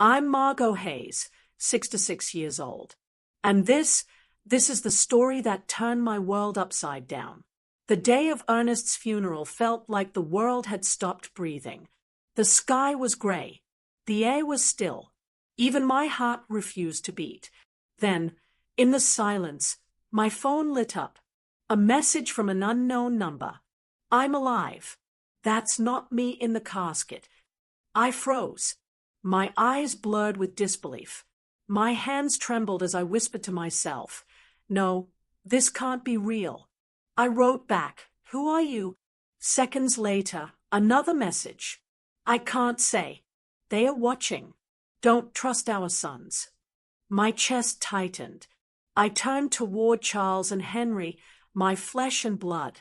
I'm Margot Hayes, 66 years old. And this is the story that turned my world upside down. The day of Ernest's funeral felt like the world had stopped breathing. The sky was gray. The air was still. Even my heart refused to beat. Then, in the silence, my phone lit up. A message from an unknown number. I'm alive. That's not me in the casket. I froze. My eyes blurred with disbelief. My hands trembled as I whispered to myself, "No, this can't be real." I wrote back, "Who are you?" Seconds later, another message. "I can't say. They are watching. Don't trust our sons." My chest tightened. I turned toward Charles and Henry, my flesh and blood.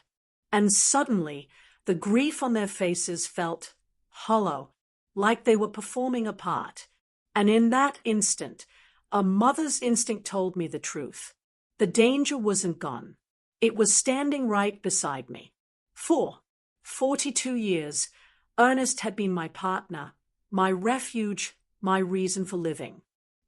And suddenly, the grief on their faces felt hollow, like they were performing a part. And in that instant, a mother's instinct told me the truth. The danger wasn't gone. It was standing right beside me. For 42 years, Ernest had been my partner, my refuge, my reason for living.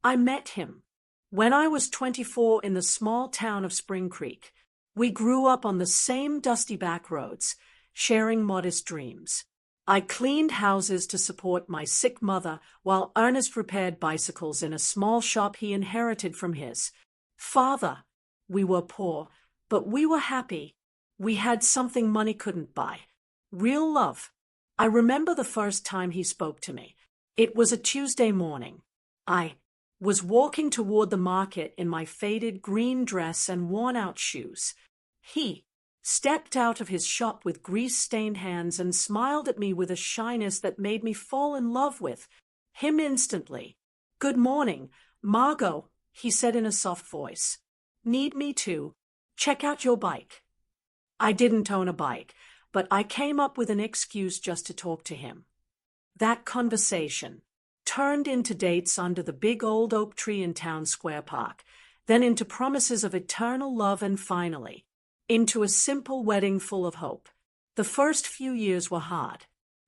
I met him when I was 24 in the small town of Spring Creek. We grew up on the same dusty back roads, sharing modest dreams. I cleaned houses to support my sick mother while Ernest repaired bicycles in a small shop he inherited from his father. We were poor, but we were happy. We had something money couldn't buy. Real love. I remember the first time he spoke to me. It was a Tuesday morning. I was walking toward the market in my faded green dress and worn-out shoes. He stepped out of his shop with grease-stained hands and smiled at me with a shyness that made me fall in love with him instantly. "Good morning, Margot," he said in a soft voice. "Need me to check out your bike?" I didn't own a bike, but I came up with an excuse just to talk to him. That conversation turned into dates under the big old oak tree in Town Square Park, then into promises of eternal love, and finally into a simple wedding full of hope. The first few years were hard.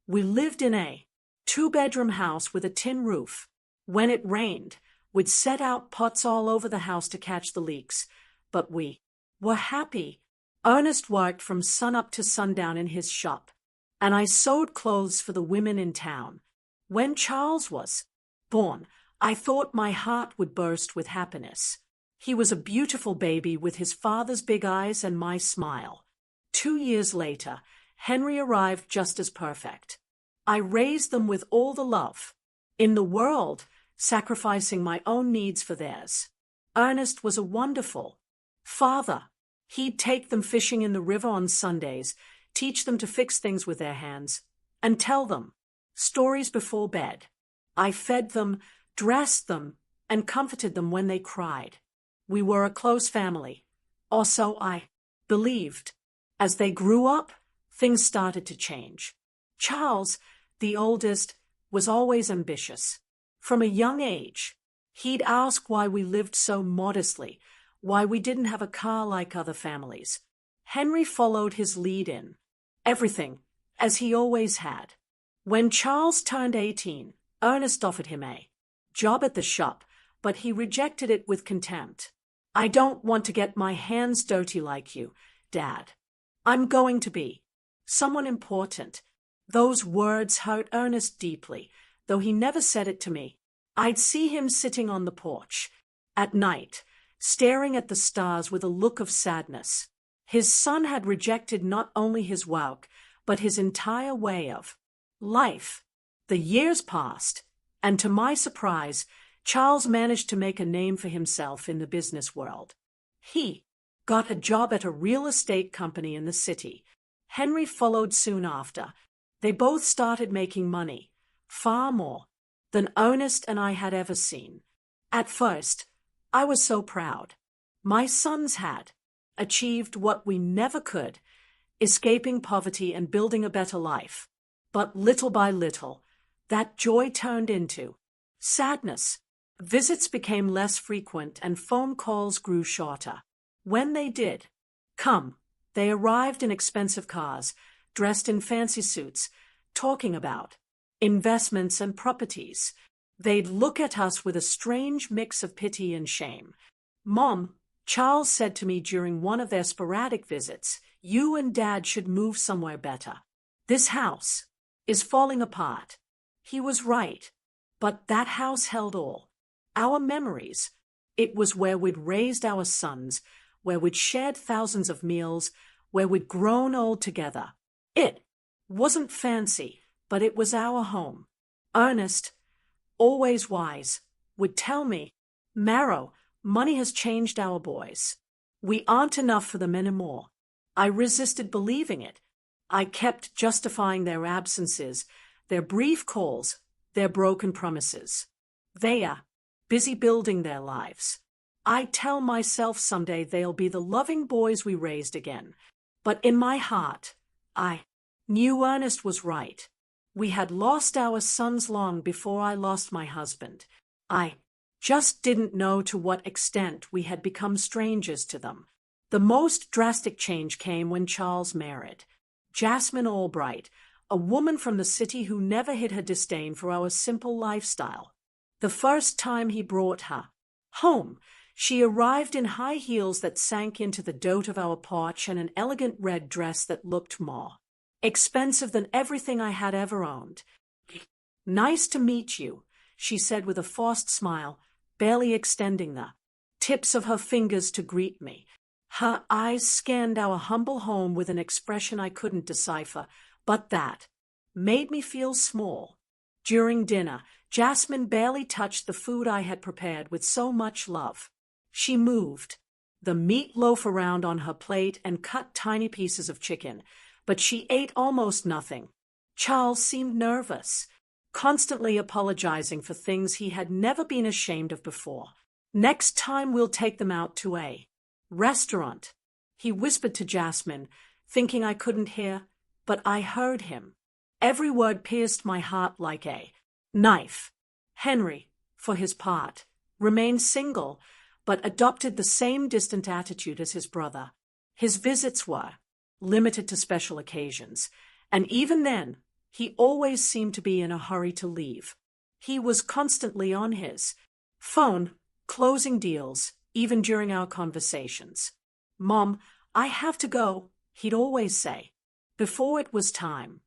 We lived in a two-bedroom house with a tin roof. When it rained, we'd set out pots all over the house to catch the leaks. But we were happy. Ernest worked from sunup to sundown in his shop, and I sewed clothes for the women in town. When Charles was born, I thought my heart would burst with happiness. He was a beautiful baby with his father's big eyes and my smile. 2 years later, Henry arrived just as perfect. I raised them with all the love in the world, sacrificing my own needs for theirs. Ernest was a wonderful father. He'd take them fishing in the river on Sundays, teach them to fix things with their hands, and tell them stories before bed. I fed them, dressed them, and comforted them when they cried. We were a close family, or so I believed. As they grew up, things started to change. Charles, the oldest, was always ambitious. From a young age, he'd ask why we lived so modestly, why we didn't have a car like other families. Henry followed his lead in everything, as he always had. When Charles turned 18, Ernest offered him a job at the shop, but he rejected it with contempt. "I don't want to get my hands dirty like you, Dad. I'm going to be someone important." Those words hurt Ernest deeply, though he never said it to me. I'd see him sitting on the porch at night, staring at the stars with a look of sadness. His son had rejected not only his work, but his entire way of life. The years passed, and to my surprise, Charles managed to make a name for himself in the business world. He got a job at a real estate company in the city. Henry followed soon after. They both started making money, far more than Ernest and I had ever seen. At first, I was so proud. My sons had achieved what we never could, escaping poverty and building a better life. But little by little, that joy turned into sadness. Visits became less frequent and phone calls grew shorter. When they did come, they arrived in expensive cars, dressed in fancy suits, talking about investments and properties. They'd look at us with a strange mix of pity and shame. "Mom," Charles said to me during one of their sporadic visits, "you and Dad should move somewhere better. This house is falling apart." He was right. But that house held all. Our memories. It was where we'd raised our sons, where we'd shared thousands of meals, where we'd grown old together. It wasn't fancy, but it was our home. Ernest, always wise, would tell me, "Marrow, money has changed our boys. We aren't enough for them anymore." I resisted believing it. I kept justifying their absences, their brief calls, their broken promises. They are busy building their lives. I tell myself someday they'll be the loving boys we raised again. But in my heart, I knew Ernest was right. We had lost our sons long before I lost my husband. I just didn't know to what extent we had become strangers to them. The most drastic change came when Charles married Jasmine Albright, a woman from the city who never hid her disdain for our simple lifestyle. The first time he brought her home, she arrived in high heels that sank into the dote of our porch and an elegant red dress that looked more expensive than everything I had ever owned. "Nice to meet you," she said with a forced smile, barely extending the tips of her fingers to greet me. Her eyes scanned our humble home with an expression I couldn't decipher, but that made me feel small. During dinner, Jasmine barely touched the food I had prepared with so much love. She moved the meatloaf around on her plate and cut tiny pieces of chicken, but she ate almost nothing. Charles seemed nervous, constantly apologizing for things he had never been ashamed of before. "Next time we'll take them out to a restaurant," he whispered to Jasmine, thinking I couldn't hear, but I heard him. Every word pierced my heart like a knife. Henry, for his part, remained single, but adopted the same distant attitude as his brother. His visits were limited to special occasions, and even then, he always seemed to be in a hurry to leave. He was constantly on his phone, closing deals, even during our conversations. "Mom, I have to go," he'd always say. Before it was time.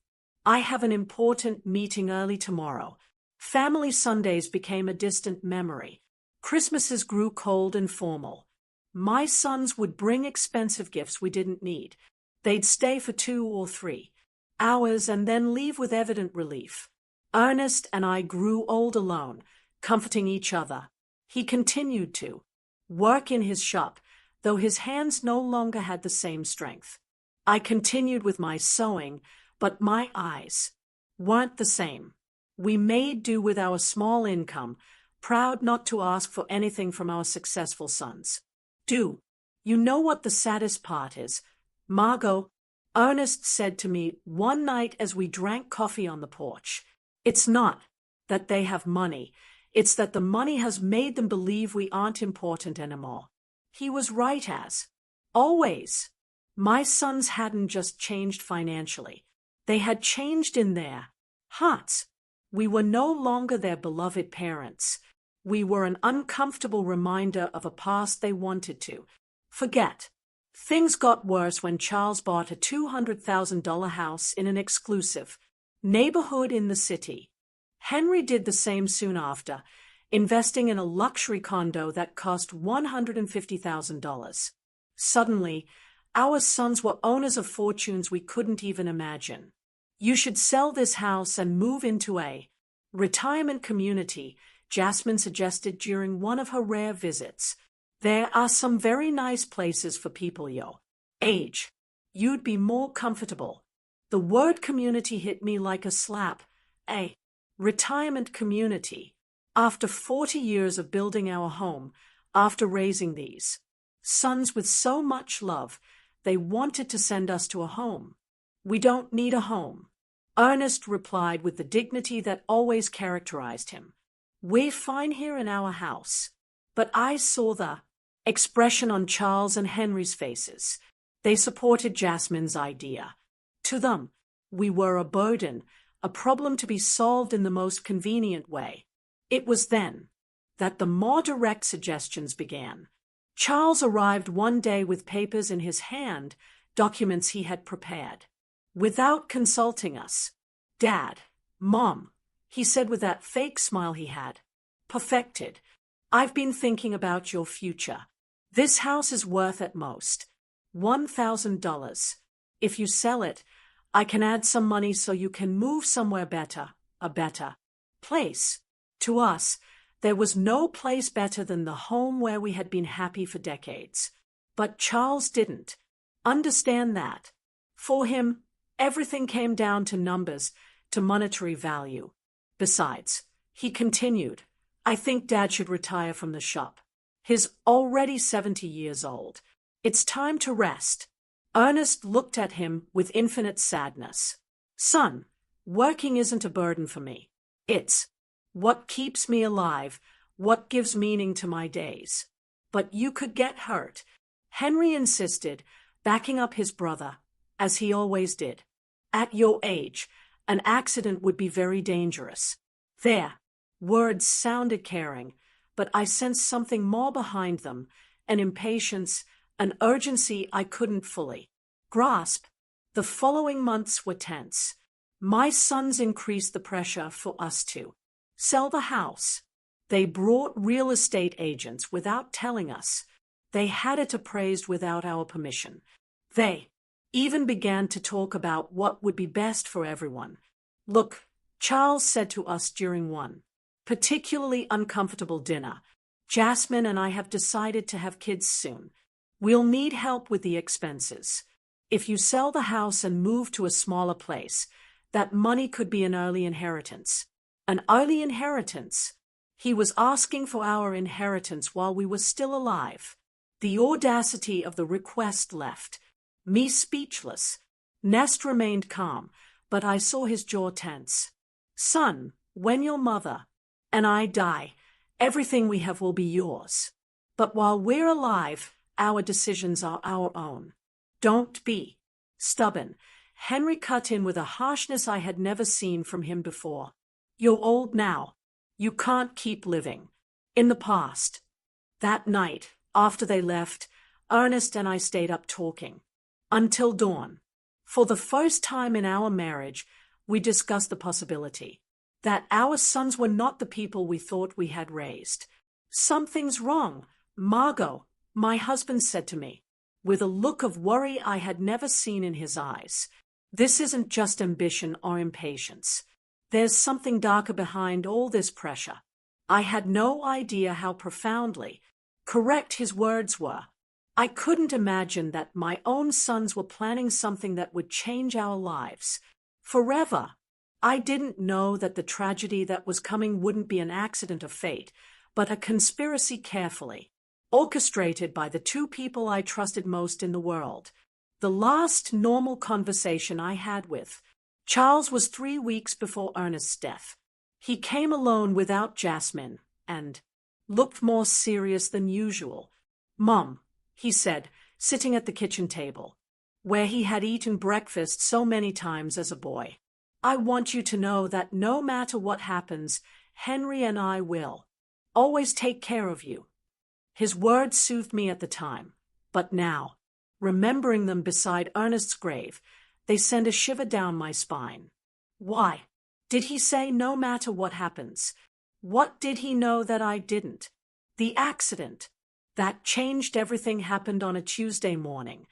"I have an important meeting early tomorrow." Family Sundays became a distant memory. Christmases grew cold and formal. My sons would bring expensive gifts we didn't need. They'd stay for 2 or 3 hours and then leave with evident relief. Ernest and I grew old alone, comforting each other. He continued to work in his shop, though his hands no longer had the same strength. I continued with my sewing, but my eyes weren't the same. We made do with our small income, proud not to ask for anything from our successful sons. "Do you know what the saddest part is, Margot?" Ernest said to me one night as we drank coffee on the porch. "It's not that they have money. It's that the money has made them believe we aren't important anymore." He was right as always. My sons hadn't just changed financially. They had changed in their hearts. We were no longer their beloved parents. We were an uncomfortable reminder of a past they wanted to forget. Things got worse when Charles bought a $200,000 house in an exclusive neighborhood in the city. Henry did the same soon after, investing in a luxury condo that cost $150,000. Suddenly, our sons were owners of fortunes we couldn't even imagine. "You should sell this house and move into a retirement community," Jasmine suggested during one of her rare visits. "There are some very nice places for people your age. You'd be more comfortable." The word community hit me like a slap. A retirement community. After 40 years of building our home, after raising these sons with so much love, they wanted to send us to a home. "We don't need a home," Ernest replied with the dignity that always characterized him. "We're fine here in our house." But I saw the expression on Charles and Henry's faces. They supported Jasmine's idea. To them, we were a burden, a problem to be solved in the most convenient way. It was then that the more direct suggestions began. Charles arrived one day with papers in his hand, documents he had prepared. Without consulting us. "Dad, Mom," he said with that fake smile he had. "Perfected. I've been thinking about your future. This house is worth at most $1,000. If you sell it, I can add some money so you can move somewhere better, a better place." To us, there was no place better than the home where we had been happy for decades. But Charles didn't understand that. For him, everything came down to numbers, to monetary value. Besides, he continued, "I think Dad should retire from the shop. He's already 70 years old. It's time to rest." Ernest looked at him with infinite sadness. "Son, working isn't a burden for me. It's what keeps me alive, what gives meaning to my days." "But you could get hurt," Henry insisted, backing up his brother, as he always did. "At your age, an accident would be very dangerous." There, words sounded caring, but I sensed something more behind them, an impatience, an urgency I couldn't fully grasp. The following months were tense. My sons increased the pressure for us to sell the house. They brought real estate agents without telling us. They had it appraised without our permission. They even began to talk about what would be best for everyone. "Look," Charles said to us during one particularly uncomfortable dinner, "Jasmine and I have decided to have kids soon. We'll need help with the expenses. If you sell the house and move to a smaller place, that money could be an early inheritance." An early inheritance? He was asking for our inheritance while we were still alive. The audacity of the request left me speechless. Nest remained calm, but I saw his jaw tense. "Son, when your mother and I die, everything we have will be yours. But while we're alive, our decisions are our own. Don't be stubborn." Henry cut in with a harshness I had never seen from him before. "You're old now. You can't keep living in the past." That night, after they left, Ernest and I stayed up talking until dawn. For the first time in our marriage, we discussed the possibility that our sons were not the people we thought we had raised. "Something's wrong, Margot," my husband said to me, with a look of worry I had never seen in his eyes. "This isn't just ambition or impatience. There's something darker behind all this pressure." I had no idea how profoundly correct his words were. I couldn't imagine that my own sons were planning something that would change our lives forever. I didn't know that the tragedy that was coming wouldn't be an accident of fate, but a conspiracy carefully orchestrated by the two people I trusted most in the world. The last normal conversation I had with Charles was 3 weeks before Ernest's death. He came alone without Jasmine and looked more serious than usual. "Mom," he said, sitting at the kitchen table, where he had eaten breakfast so many times as a boy, "I want you to know that no matter what happens, Henry and I will always take care of you." His words soothed me at the time, but now, remembering them beside Ernest's grave, they send a shiver down my spine. Why did he say no matter what happens? What did he know that I didn't? The accident that changed everything happened on a Tuesday morning.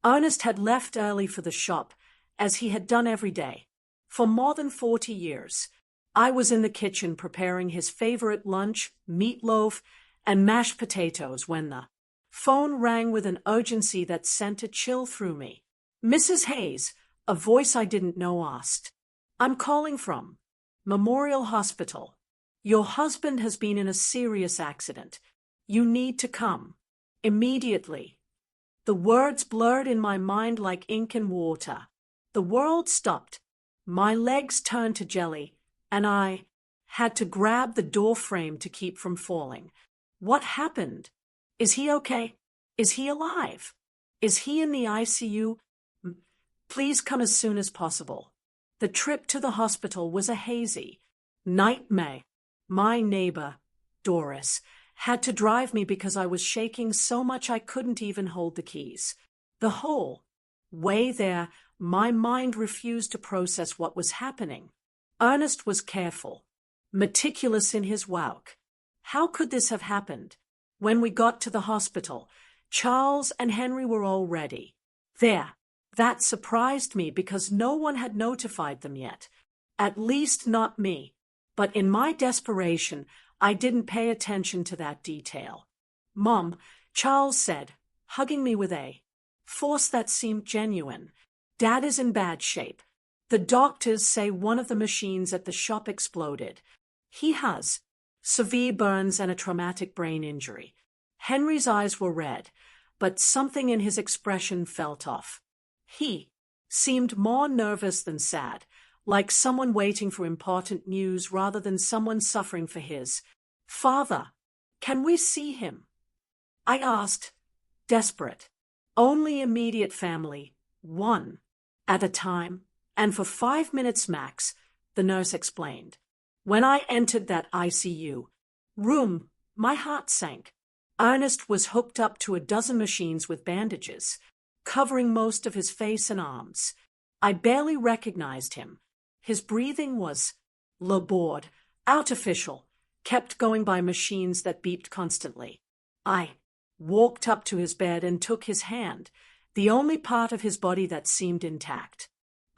Ernest had left early for the shop, as he had done every day. For more than 40 years, I was in the kitchen preparing his favorite lunch, meatloaf, and mashed potatoes when the phone rang with an urgency that sent a chill through me. "Mrs. Hayes," a voice I didn't know asked. "I'm calling from Memorial Hospital. Your husband has been in a serious accident. You need to come immediately." The words blurred in my mind like ink and water. The world stopped. My legs turned to jelly, and I had to grab the door frame to keep from falling. What happened? Is he okay? Is he alive? Is he in the ICU? Please come as soon as possible. The trip to the hospital was a hazy nightmare. My neighbor, Doris, had to drive me because I was shaking so much I couldn't even hold the keys. The whole way there, my mind refused to process what was happening. Ernest was careful, meticulous in his walk. How could this have happened? When we got to the hospital, Charles and Henry were all ready. There. That surprised me because no one had notified them yet. At least not me. But in my desperation, I didn't pay attention to that detail. "Mom," Charles said, hugging me with a force that seemed genuine, "Dad is in bad shape. The doctors say one of the machines at the shop exploded. He has severe burns and a traumatic brain injury." Henry's eyes were red, but something in his expression felt off. He seemed more nervous than sad, like someone waiting for important news rather than someone suffering for his father. "Can we see him?" I asked, desperate. "Only immediate family, one at a time, and for 5 minutes max," the nurse explained. When I entered that ICU room, my heart sank. Ernest was hooked up to a dozen machines with bandages, covering most of his face and arms. I barely recognized him. His breathing was labored, artificial, kept going by machines that beeped constantly. I walked up to his bed and took his hand, the only part of his body that seemed intact.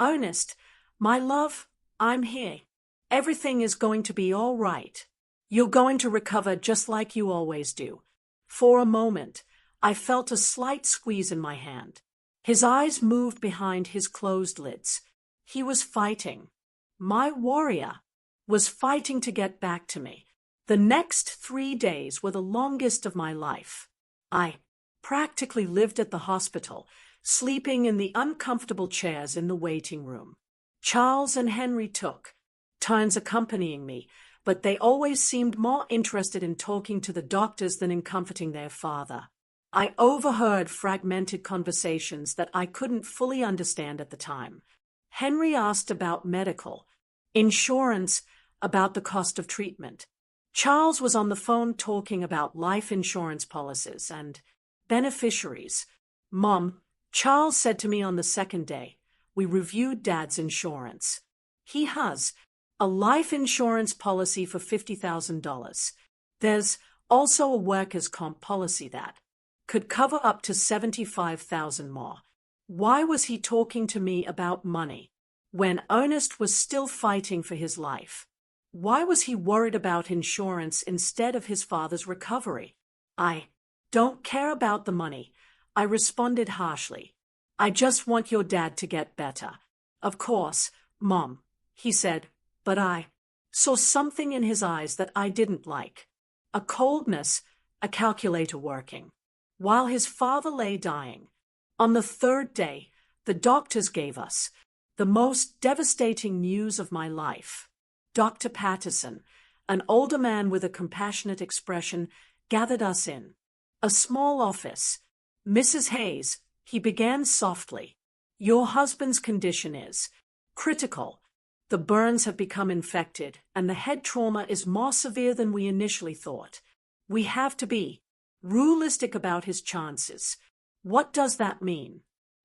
"Ernest, my love, I'm here. Everything is going to be all right. You're going to recover just like you always do." For a moment, I felt a slight squeeze in my hand. His eyes moved behind his closed lids. He was fighting. My warrior was fighting to get back to me. The next 3 days were the longest of my life. I practically lived at the hospital, sleeping in the uncomfortable chairs in the waiting room. Charles and Henry took turns accompanying me, but they always seemed more interested in talking to the doctors than in comforting their father. I overheard fragmented conversations that I couldn't fully understand at the time. Henry asked about medical insurance, about the cost of treatment. Charles was on the phone talking about life insurance policies and beneficiaries. "Mom," Charles said to me on the second day, "we reviewed Dad's insurance. He has a life insurance policy for $50,000. There's also a workers' comp policy that could cover up to $75,000 more." Why was he talking to me about money when Ernest was still fighting for his life? Why was he worried about insurance instead of his father's recovery? "I don't care about the money," I responded harshly. "I just want your dad to get better." "Of course, Mom," he said, but I saw something in his eyes that I didn't like. A coldness, a calculator working. While his father lay dying, on the third day, the doctors gave us the most devastating news of my life. Dr. Patterson, an older man with a compassionate expression, gathered us in a small office. "Mrs. Hayes," he began softly, "your husband's condition is critical. The burns have become infected, and the head trauma is more severe than we initially thought. We have to be realistic about his chances." "What does that mean?"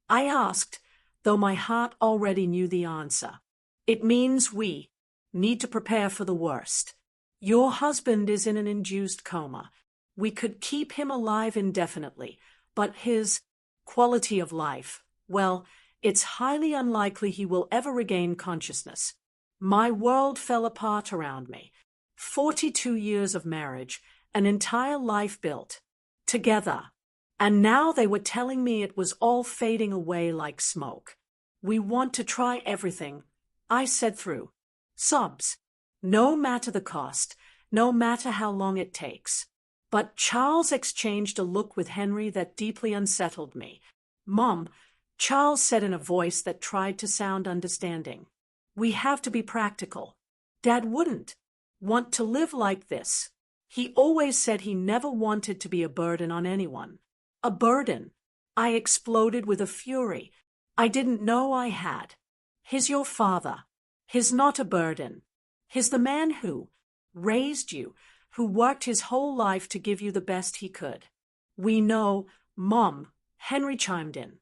I asked, though my heart already knew the answer. "It means we need to prepare for the worst. Your husband is in an induced coma. We could keep him alive indefinitely, but his quality of life, well, it's highly unlikely he will ever regain consciousness." My world fell apart around me. 42 years of marriage, an entire life built together. And now they were telling me it was all fading away like smoke. "We want to try everything," I said through sobs. "No matter the cost, no matter how long it takes." But Charles exchanged a look with Henry that deeply unsettled me. "Mom," Charles said in a voice that tried to sound understanding, "we have to be practical. Dad wouldn't want to live like this. He always said he never wanted to be a burden on anyone." "A burden?" I exploded with a fury I didn't know I had. "He's your father. He's not a burden. He's the man who raised you, who worked his whole life to give you the best he could. We know, Mom, Henry chimed in.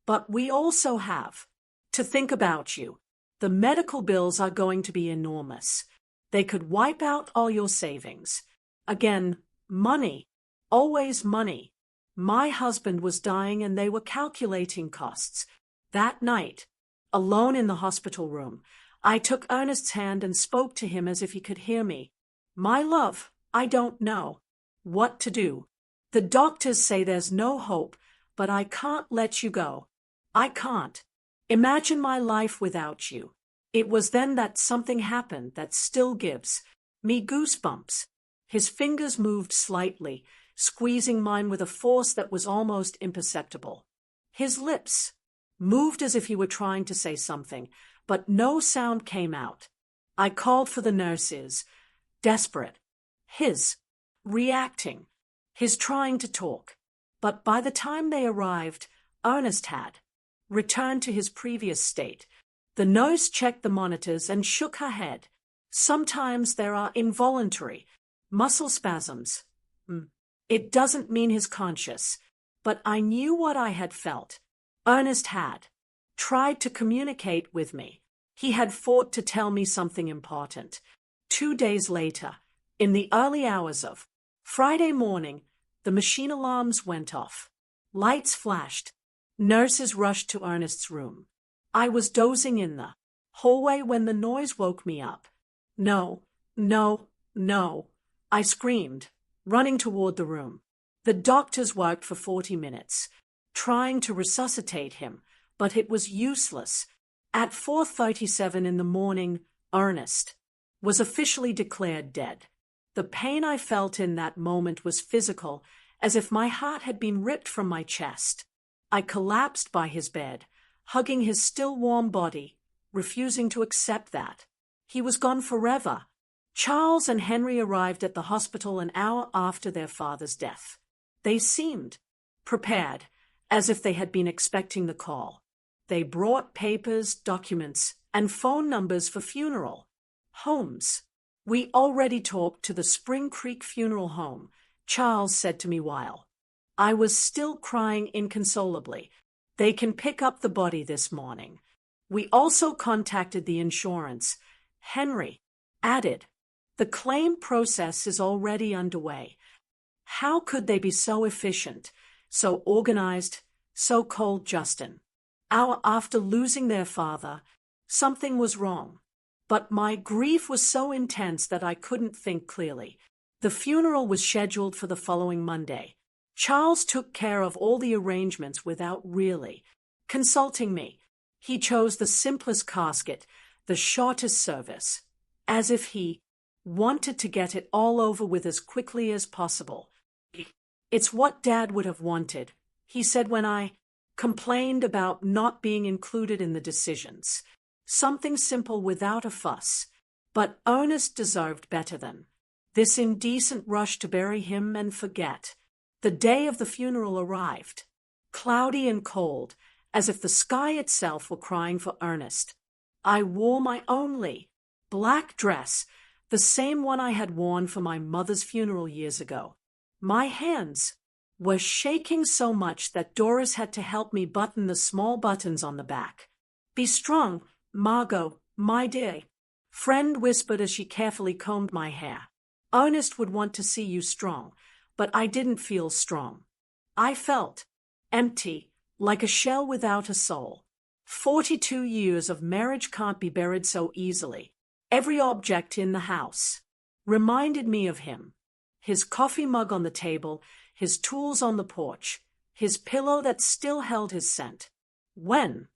But we also have to think about you. The medical bills are going to be enormous. They could wipe out all your savings. Again, money. Always money. My husband was dying and they were calculating costs. That night, alone in the hospital room, I took Ernest's hand and spoke to him as if he could hear me. My love, I don't know what to do. The doctors say there's no hope, but I can't let you go. I can't. Imagine my life without you. It was then that something happened that still gives me goosebumps. His fingers moved slightly, squeezing mine with a force that was almost imperceptible. His lips moved as if he were trying to say something, but no sound came out. I called for the nurses, desperate. His reacting, his trying to talk. But by the time they arrived, Ernest had returned to his previous state. The nurse checked the monitors and shook her head. Sometimes there are involuntary muscle spasms. It doesn't mean he's conscious, but I knew what I had felt. Ernest had tried to communicate with me. He had fought to tell me something important. 2 days later, in the early hours of Friday morning, the machine alarms went off. Lights flashed. Nurses rushed to Ernest's room. I was dozing in the hallway when the noise woke me up. No, no, no, I screamed, running toward the room. The doctors worked for 40 minutes, trying to resuscitate him, but it was useless. At 4:37 in the morning, Ernest was officially declared dead. The pain I felt in that moment was physical, as if my heart had been ripped from my chest. I collapsed by his bed, hugging his still warm body, refusing to accept that he was gone forever. Charles and Henry arrived at the hospital an hour after their father's death. They seemed prepared, as if they had been expecting the call. They brought papers, documents, and phone numbers for funeral homes. We already talked to the Spring Creek Funeral Home, Charles said to me while I was still crying inconsolably. They can pick up the body this morning. We also contacted the insurance. Henry added, the claim process is already underway. How could they be so efficient, so organized, so cold, Justin? Hour after losing their father, something was wrong. But my grief was so intense that I couldn't think clearly. The funeral was scheduled for the following Monday. Charles took care of all the arrangements without really consulting me. He chose the simplest casket, the shortest service, as if he wanted to get it all over with as quickly as possible. It's what Dad would have wanted, he said when I complained about not being included in the decisions. Something simple without a fuss. But Ernest deserved better than this indecent rush to bury him and forget. The day of the funeral arrived, cloudy and cold, as if the sky itself were crying for Ernest. I wore my only black dress, the same one I had worn for my mother's funeral years ago. My hands were shaking so much that Doris had to help me button the small buttons on the back. Be strong, Margot, my dear friend whispered as she carefully combed my hair. Ernest would want to see you strong, but I didn't feel strong. I felt empty, like a shell without a soul. 42 years of marriage can't be buried so easily. Every object in the house reminded me of him. His coffee mug on the table, his tools on the porch, his pillow that still held his scent. When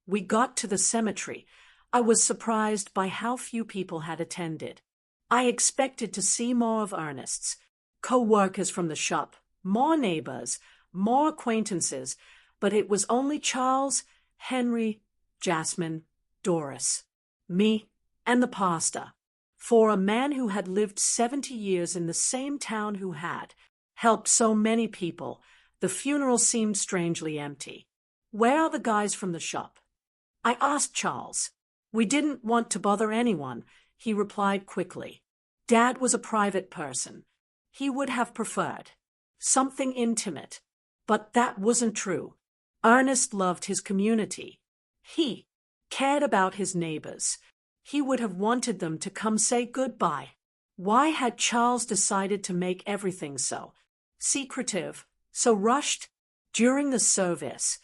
we got to the cemetery, I was surprised by how few people had attended. I expected to see more of Ernest's co-workers from the shop, more neighbors, more acquaintances, but it was only Charles, Henry, Jasmine, Doris, me, and the pastor. For a man who had lived 70 years in the same town, who had helped so many people, the funeral seemed strangely empty. Where are the guys from the shop? I asked Charles. We didn't want to bother anyone, he replied quickly. Dad was a private person. He would have preferred something intimate. But that wasn't true. Ernest loved his community. He cared about his neighbors. He would have wanted them to come say goodbye. Why had Charles decided to make everything so secretive, so rushed? During the service,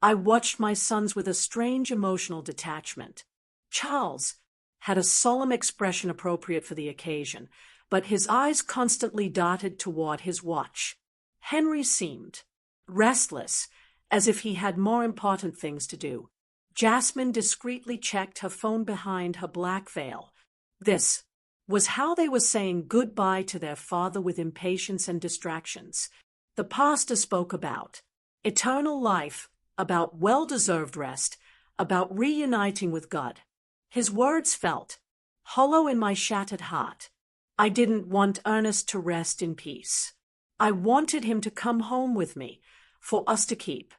I watched my sons with a strange emotional detachment. Charles had a solemn expression appropriate for the occasion, but his eyes constantly darted toward his watch. Henry seemed restless, as if he had more important things to do. Jasmine discreetly checked her phone behind her black veil. This was how they were saying goodbye to their father, with impatience and distractions. The pastor spoke about eternal life, about well-deserved rest, about reuniting with God. His words felt hollow in my shattered heart. I didn't want Ernest to rest in peace. I wanted him to come home with me, for us to keep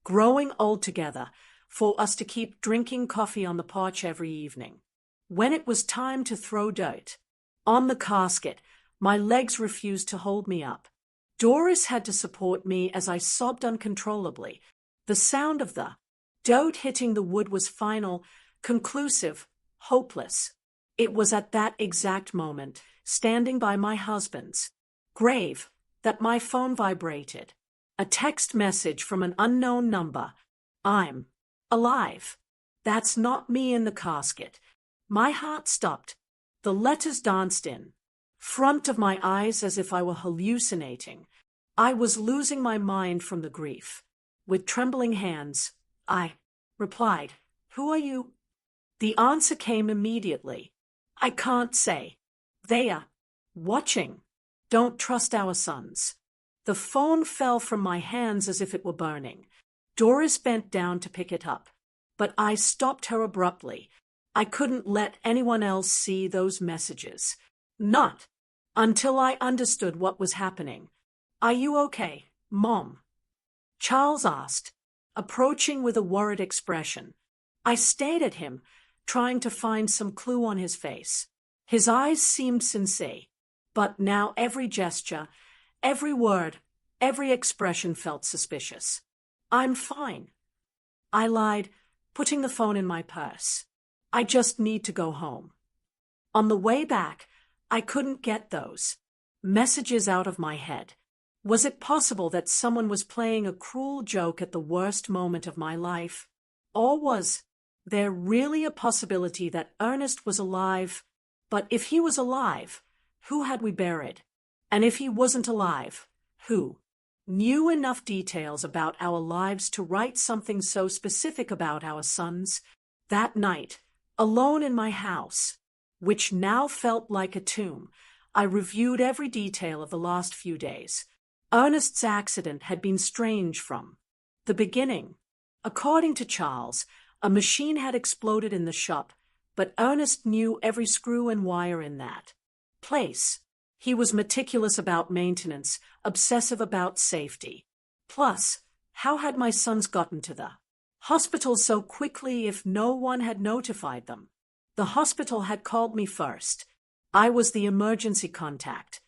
growing old together, for us to keep drinking coffee on the porch every evening. When it was time to throw dirt on the casket, my legs refused to hold me up. Doris had to support me as I sobbed uncontrollably. The sound of the dirt hitting the wood was final, conclusive, hopeless. It was at that exact moment, standing by my husband's grave, that my phone vibrated. A text message from an unknown number. I'm alive. That's not me in the casket. My heart stopped. The letters danced in front of my eyes as if I were hallucinating. I was losing my mind from the grief. With trembling hands, I replied, "Who are you?" The answer came immediately. "I can't say. They are watching. Don't trust our sons." The phone fell from my hands as if it were burning. Doris bent down to pick it up, but I stopped her abruptly. I couldn't let anyone else see those messages. Not until I understood what was happening. "Are you okay, Mom?" Charles asked, approaching with a worried expression. I stared at him, trying to find some clue on his face. His eyes seemed sincere, but now every gesture, every word, every expression felt suspicious. "I'm fine," I lied, putting the phone in my purse. "I just need to go home." On the way back, I couldn't get those messages out of my head. Was it possible that someone was playing a cruel joke at the worst moment of my life? Or was there really a possibility that Ernest was alive? But if he was alive, who had we buried? And if he wasn't alive, who knew enough details about our lives to write something so specific about our sons? That night, alone in my house, which now felt like a tomb, I reviewed every detail of the last few days. Ernest's accident had been strange from the beginning. According to Charles, a machine had exploded in the shop, but Ernest knew every screw and wire in that place. He was meticulous about maintenance, obsessive about safety. Plus, how had my sons gotten to the hospital so quickly if no one had notified them? The hospital had called me first. I was the emergency contact.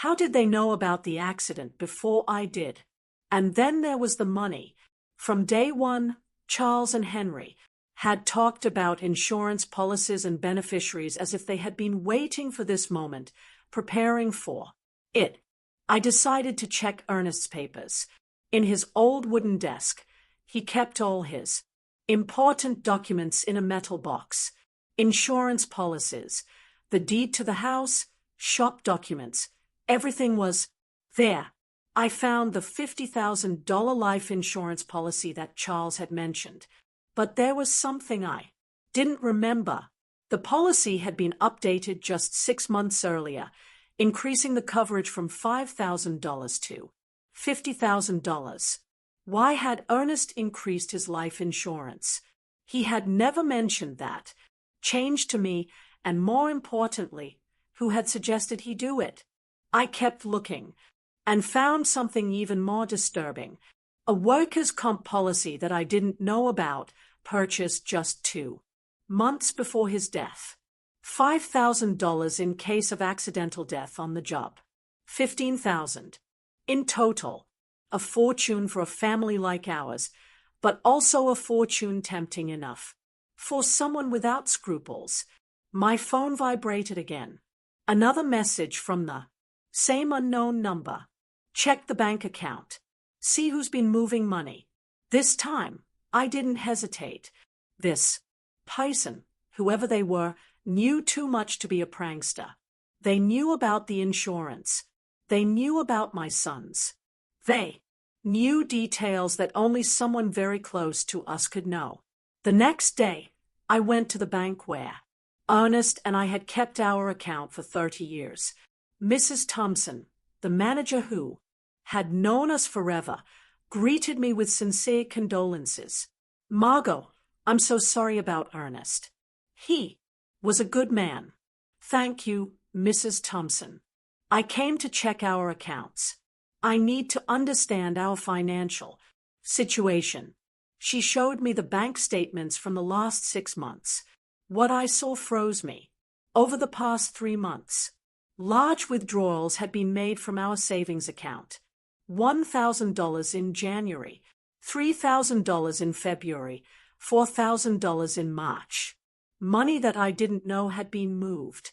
How did they know about the accident before I did? And then there was the money. From day one, Charles and Henry had talked about insurance policies and beneficiaries as if they had been waiting for this moment, preparing for it. I decided to check Ernest's papers. In his old wooden desk, he kept all his important documents in a metal box. Insurance policies, the deed to the house, shop documents, everything was there. I found the $50,000 life insurance policy that Charles had mentioned, but there was something I didn't remember. The policy had been updated just 6 months earlier, increasing the coverage from $5,000 to $50,000. Why had Ernest increased his life insurance? He had never mentioned that. Changed to me, and more importantly, who had suggested he do it? I kept looking, and found something even more disturbing. A workers' comp policy that I didn't know about, purchased just 2 months before his death. $5,000 in case of accidental death on the job. $15,000. In total. A fortune for a family like ours, but also a fortune tempting enough for someone without scruples. My phone vibrated again. Another message from the same unknown number. Check the bank account. See who's been moving money. This time, I didn't hesitate. This person, whoever they were, knew too much to be a prankster. They knew about the insurance. They knew about my sons. They knew details that only someone very close to us could know. The next day, I went to the bank where Ernest and I had kept our account for 30 years. Mrs. Thompson, the manager who had known us forever, greeted me with sincere condolences. "Margot, I'm so sorry about Ernest. He was a good man." "Thank you, Mrs. Thompson. I came to check our accounts. I need to understand our financial situation." She showed me the bank statements from the last 6 months. What I saw froze me. Over the past 3 months, large withdrawals had been made from our savings account. $1,000 in January, $3,000 in February, $4,000 in March. Money that I didn't know had been moved.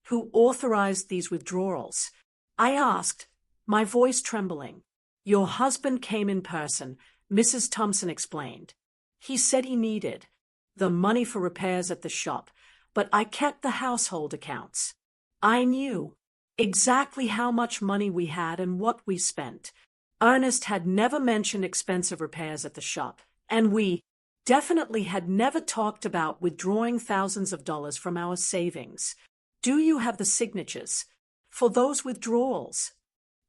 Who authorized these withdrawals? I asked, my voice trembling. "Your husband came in person," Mrs. Thompson explained. "He said he needed the money for repairs at the shop, but I kept the household accounts. I knew exactly how much money we had and what we spent. Ernest had never mentioned expensive repairs at the shop, and we definitely had never talked about withdrawing thousands of dollars from our savings. Do you have the signatures for those withdrawals?"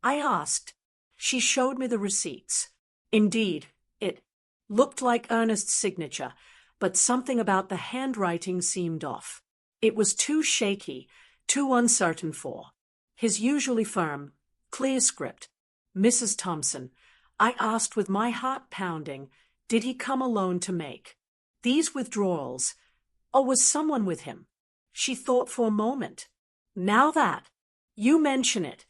I asked. She showed me the receipts. Indeed, it looked like Ernest's signature, but something about the handwriting seemed off. It was too shaky, too uncertain for his usually firm, clear script. "Mrs. Thompson," I asked with my heart pounding, "did he come alone to make these withdrawals, or was someone with him?" She thought for a moment. "Now that you mention it,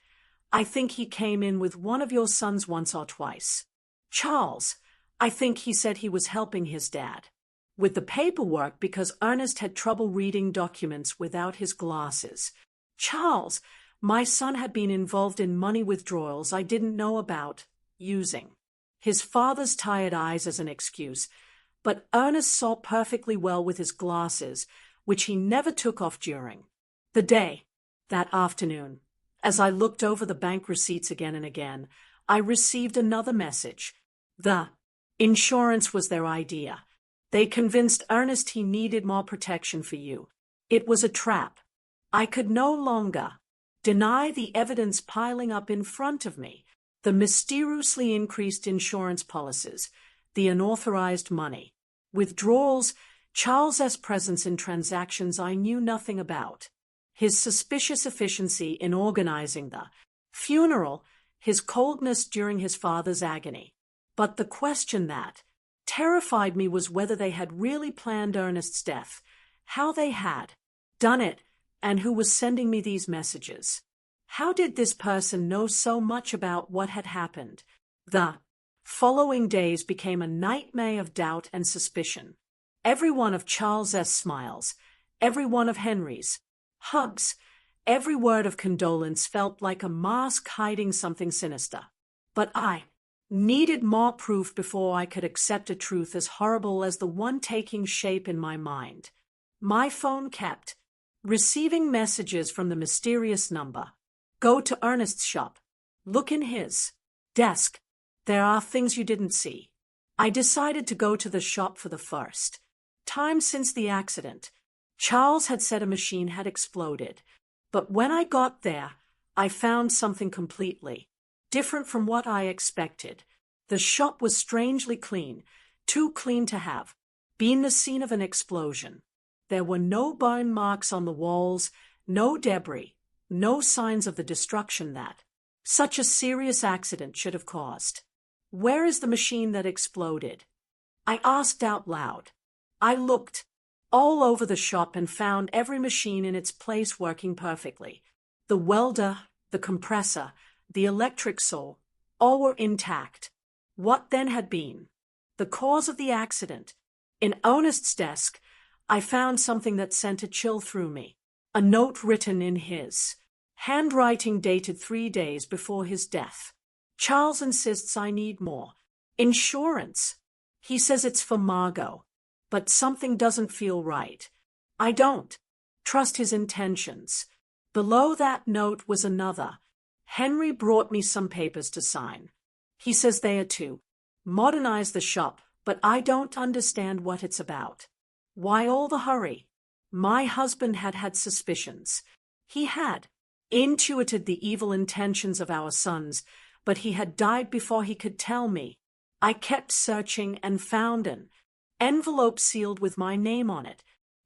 I think he came in with one of your sons once or twice. Charles, I think he said he was helping his dad with the paperwork because Ernest had trouble reading documents without his glasses. Charles, my son had been involved in money withdrawals I didn't know about, using his father's tired eyes as an excuse, but Ernest saw perfectly well with his glasses, which he never took off during the day. That afternoon, as I looked over the bank receipts again and again, I received another message. The insurance was their idea. They convinced Ernest he needed more protection for you. It was a trap. I could no longer deny the evidence piling up in front of me, the mysteriously increased insurance policies, the unauthorized money withdrawals, Charles' presence in transactions I knew nothing about, his suspicious efficiency in organizing the funeral, his coldness during his father's agony. But the question that terrified me was whether they had really planned Ernest's death, how they had done it, and who was sending me these messages. How did this person know so much about what had happened? The following days became a nightmare of doubt and suspicion. Every one of Charles' smiles, every one of Henry's hugs, every word of condolence felt like a mask hiding something sinister. But I needed more proof before I could accept a truth as horrible as the one taking shape in my mind. My phone kept receiving messages from the mysterious number. "Go to Ernest's shop. Look in his desk. There are things you didn't see." I decided to go to the shop for the first time since the accident. Charles had said a machine had exploded, but when I got there, I found something completely different from what I expected. The shop was strangely clean, too clean to have been the scene of an explosion. There were no burn marks on the walls, no debris, no signs of the destruction that such a serious accident should have caused. "Where is the machine that exploded?" I asked out loud. I looked all over the shop and found every machine in its place working perfectly. The welder, the compressor, the electric saw, all were intact. What then had been the cause of the accident? In Ernest's desk, I found something that sent a chill through me. A note written in his handwriting dated 3 days before his death. Charles insists I need more insurance. He says it's for Margot, but something doesn't feel right. I don't trust his intentions. Below that note was another. Henry brought me some papers to sign. He says they are to modernize the shop, but I don't understand what it's about. Why all the hurry? My husband had had suspicions. He had intuited the evil intentions of our sons, but he had died before he could tell me. I kept searching and found an envelope sealed with my name on it.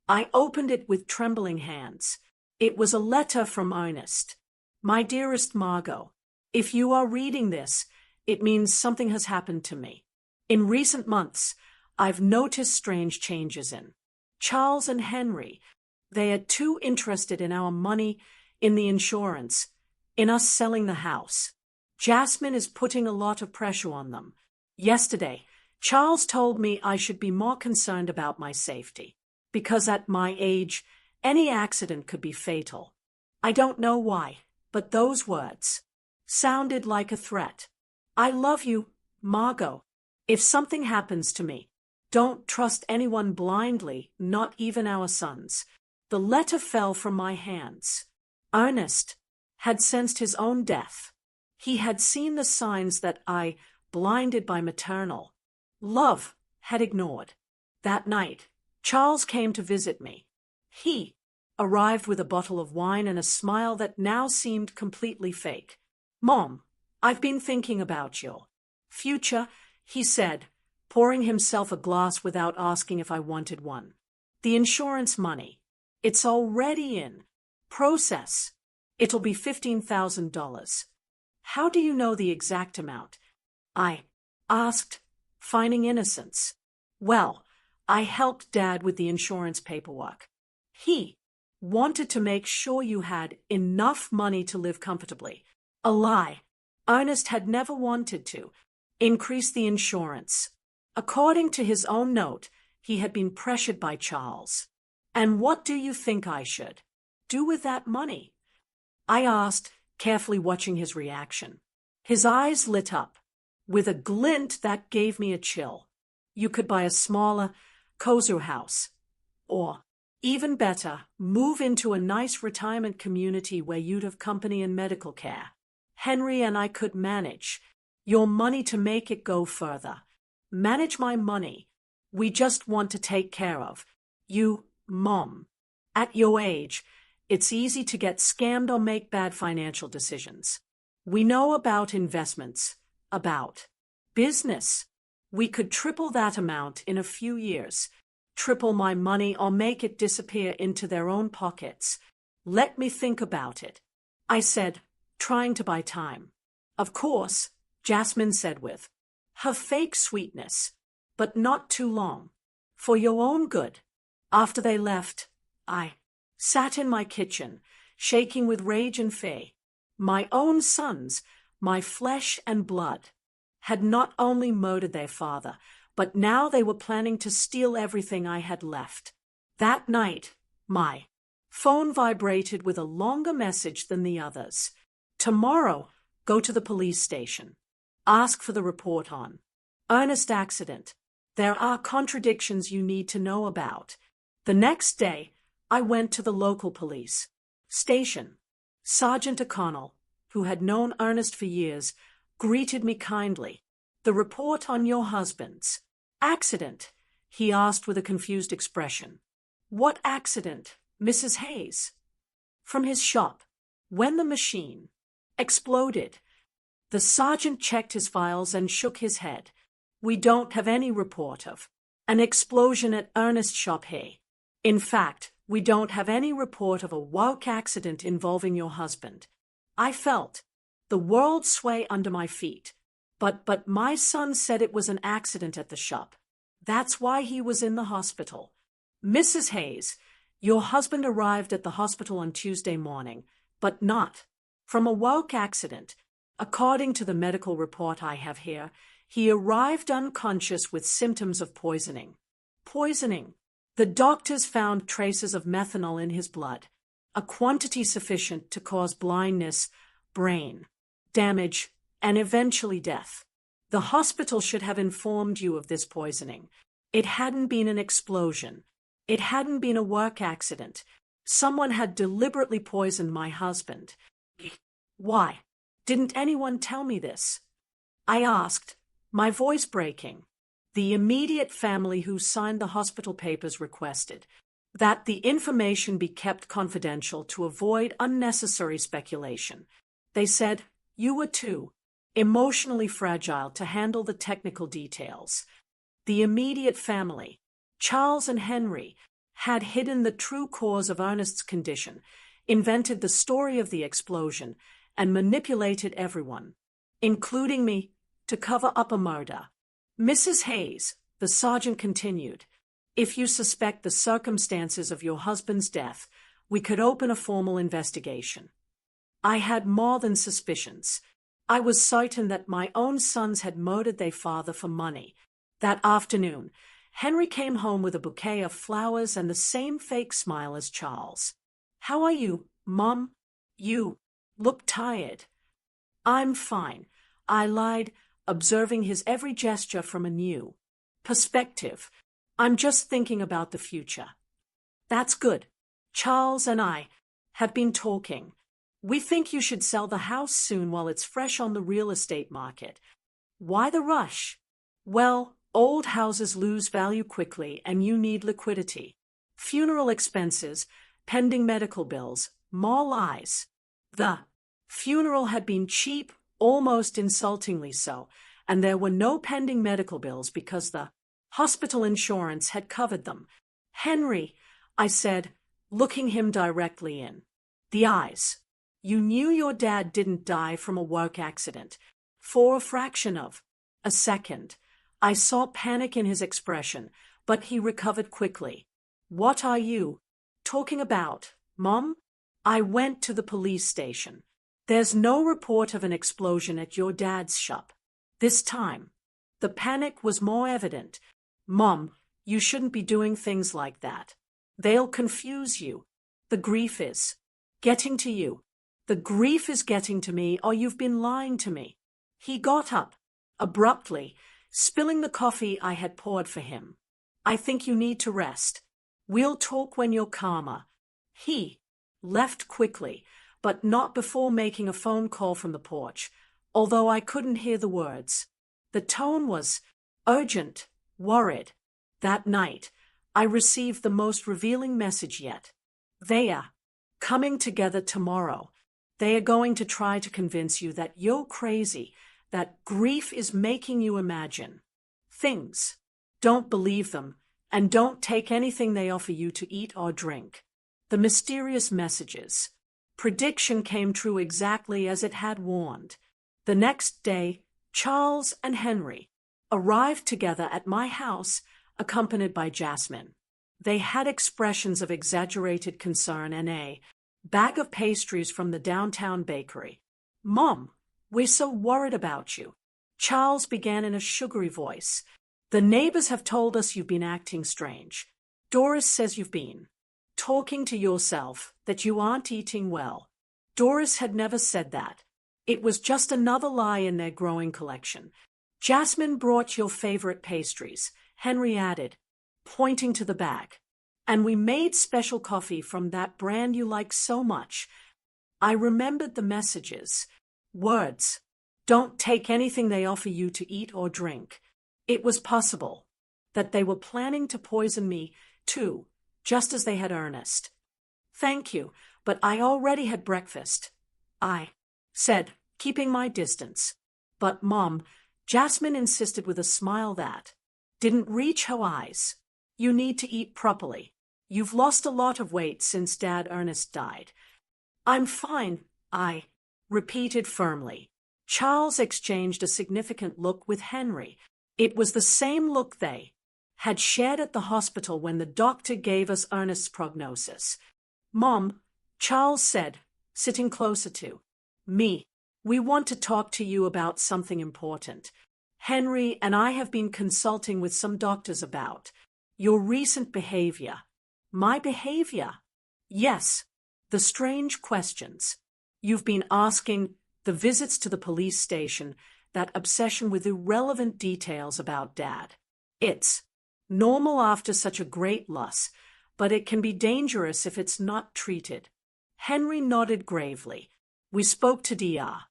I opened it with trembling hands. It was a letter from Ernest. My dearest Margot, if you are reading this, it means something has happened to me. In recent months, I've noticed strange changes in Charles and Henry. They are too interested in our money, in the insurance, in us selling the house. Jasmine is putting a lot of pressure on them. Yesterday, Charles told me I should be more concerned about my safety, because at my age, any accident could be fatal. I don't know why, but those words sounded like a threat. I love you, Margot. If something happens to me, don't trust anyone blindly, not even our sons. The letter fell from my hands. Ernest had sensed his own death. He had seen the signs that I, blinded by maternal love, had ignored. That night, Charles came to visit me. He arrived with a bottle of wine and a smile that now seemed completely fake. Mom, I've been thinking about your future, he said, pouring himself a glass without asking if I wanted one. The insurance money. It's already in process. It'll be $15,000. How do you know the exact amount? I asked, feigning innocence. Well, I helped Dad with the insurance paperwork. He wanted to make sure you had enough money to live comfortably. A lie. Ernest had never wanted to increase the insurance. According to his own note, he had been pressured by Charles. And what do you think I should do with that money? I asked, carefully watching his reaction. His eyes lit up with a glint that gave me a chill. You could buy a smaller, cozier house. Or, even better, move into a nice retirement community where you'd have company and medical care. Henry and I could manage your money to make it go further. Manage my money. We just want to take care of you, Mom. At your age, it's easy to get scammed or make bad financial decisions. We know about investments, about business. We could triple that amount in a few years. Triple my money or make it disappear into their own pockets. Let me think about it, I said, trying to buy time. Of course, Jasmine said with her fake sweetness, but not too long. For your own good. After they left, I sat in my kitchen, shaking with rage and fear. My own sons, my flesh and blood, had not only murdered their father, but now they were planning to steal everything I had left. That night, my phone vibrated with a longer message than the others. Tomorrow, go to the police station. Ask for the report on Ernest accident. There are contradictions you need to know about. The next day, I went to the local police station. Sergeant O'Connell, who had known Ernest for years, greeted me kindly. The report on your husband's accident, he asked with a confused expression. What accident, Mrs. Hayes? From his shop. When the machine exploded. The sergeant checked his files and shook his head. We don't have any report of an explosion at Ernest's shop here. In fact, we don't have any report of a work accident involving your husband. I felt the world sway under my feet. But my son said it was an accident at the shop. That's why he was in the hospital. Mrs. Hayes, your husband arrived at the hospital on Tuesday morning, but not from a work accident. According to the medical report I have here, he arrived unconscious with symptoms of poisoning. Poisoning. The doctors found traces of methanol in his blood, a quantity sufficient to cause blindness, brain damage, and eventually death. The hospital should have informed you of this poisoning. It hadn't been an explosion. It hadn't been a work accident. Someone had deliberately poisoned my husband. Why? Didn't anyone tell me this? I asked, my voice breaking. The immediate family who signed the hospital papers requested that the information be kept confidential to avoid unnecessary speculation. They said, you were too emotionally fragile to handle the technical details. The immediate family, Charles and Henry, had hidden the true cause of Ernest's condition, invented the story of the explosion, and manipulated everyone, including me, to cover up a murder. Mrs. Hayes, the sergeant continued, if you suspect the circumstances of your husband's death, we could open a formal investigation. I had more than suspicions. I was certain that my own sons had murdered their father for money. That afternoon, Henry came home with a bouquet of flowers and the same fake smile as Charles. How are you, Mom? You look tired. I'm fine, I lied, observing his every gesture from a new perspective. I'm just thinking about the future. That's good. Charles and I have been talking. We think you should sell the house soon while it's fresh on the real estate market. Why the rush? Well, old houses lose value quickly and you need liquidity. Funeral expenses, pending medical bills, more lies. The funeral had been cheap, almost insultingly so, and there were no pending medical bills because the hospital insurance had covered them. Henry, I said, looking him directly in the eyes. You knew your dad didn't die from a work accident. For a fraction of a second, I saw panic in his expression, but he recovered quickly. What are you talking about, Mom? I went to the police station. There's no report of an explosion at your dad's shop. This time, the panic was more evident. Mom, you shouldn't be doing things like that. They'll confuse you. The grief is getting to you. The grief is getting to me, or you've been lying to me. He got up, abruptly, spilling the coffee I had poured for him. I think you need to rest. We'll talk when you're calmer. He left quickly, but not before making a phone call from the porch, although I couldn't hear the words. The tone was urgent, worried. That night, I received the most revealing message yet. They are coming together tomorrow. They are going to try to convince you that you're crazy, that grief is making you imagine things. Don't believe them, and don't take anything they offer you to eat or drink. The mysterious messages. Prediction came true exactly as it had warned. The next day, Charles and Henry arrived together at my house, accompanied by Jasmine. They had expressions of exaggerated concern and a bag of pastries from the downtown bakery. Mom, we're so worried about you. Charles began in a sugary voice. The neighbors have told us you've been acting strange. Doris says you've been talking to yourself, that you aren't eating well. Doris had never said that. It was just another lie in their growing collection. Jasmine brought your favorite pastries, Henry added, pointing to the bag. And we made special coffee from that brand you like so much. I remembered the messages. Words. Don't take anything they offer you to eat or drink. It was possible that they were planning to poison me, too, just as they had Ernest. Thank you, but I already had breakfast, I said, keeping my distance. But, Mom, Jasmine insisted with a smile that didn't reach her eyes. You need to eat properly. You've lost a lot of weight since Dad Ernest died. I'm fine, I repeated firmly. Charles exchanged a significant look with Henry. It was the same look they had shared at the hospital when the doctor gave us Ernest's prognosis. "Mom," Charles said, sitting closer to me, "we want to talk to you about something important. Henry and I have been consulting with some doctors about your recent behavior." "My behavior?" "Yes, the strange questions you've been asking, the visits to the police station, that obsession with irrelevant details about Dad. It's normal after such a great loss, but it can be dangerous if it's not treated." Henry nodded gravely. "We spoke to Dr.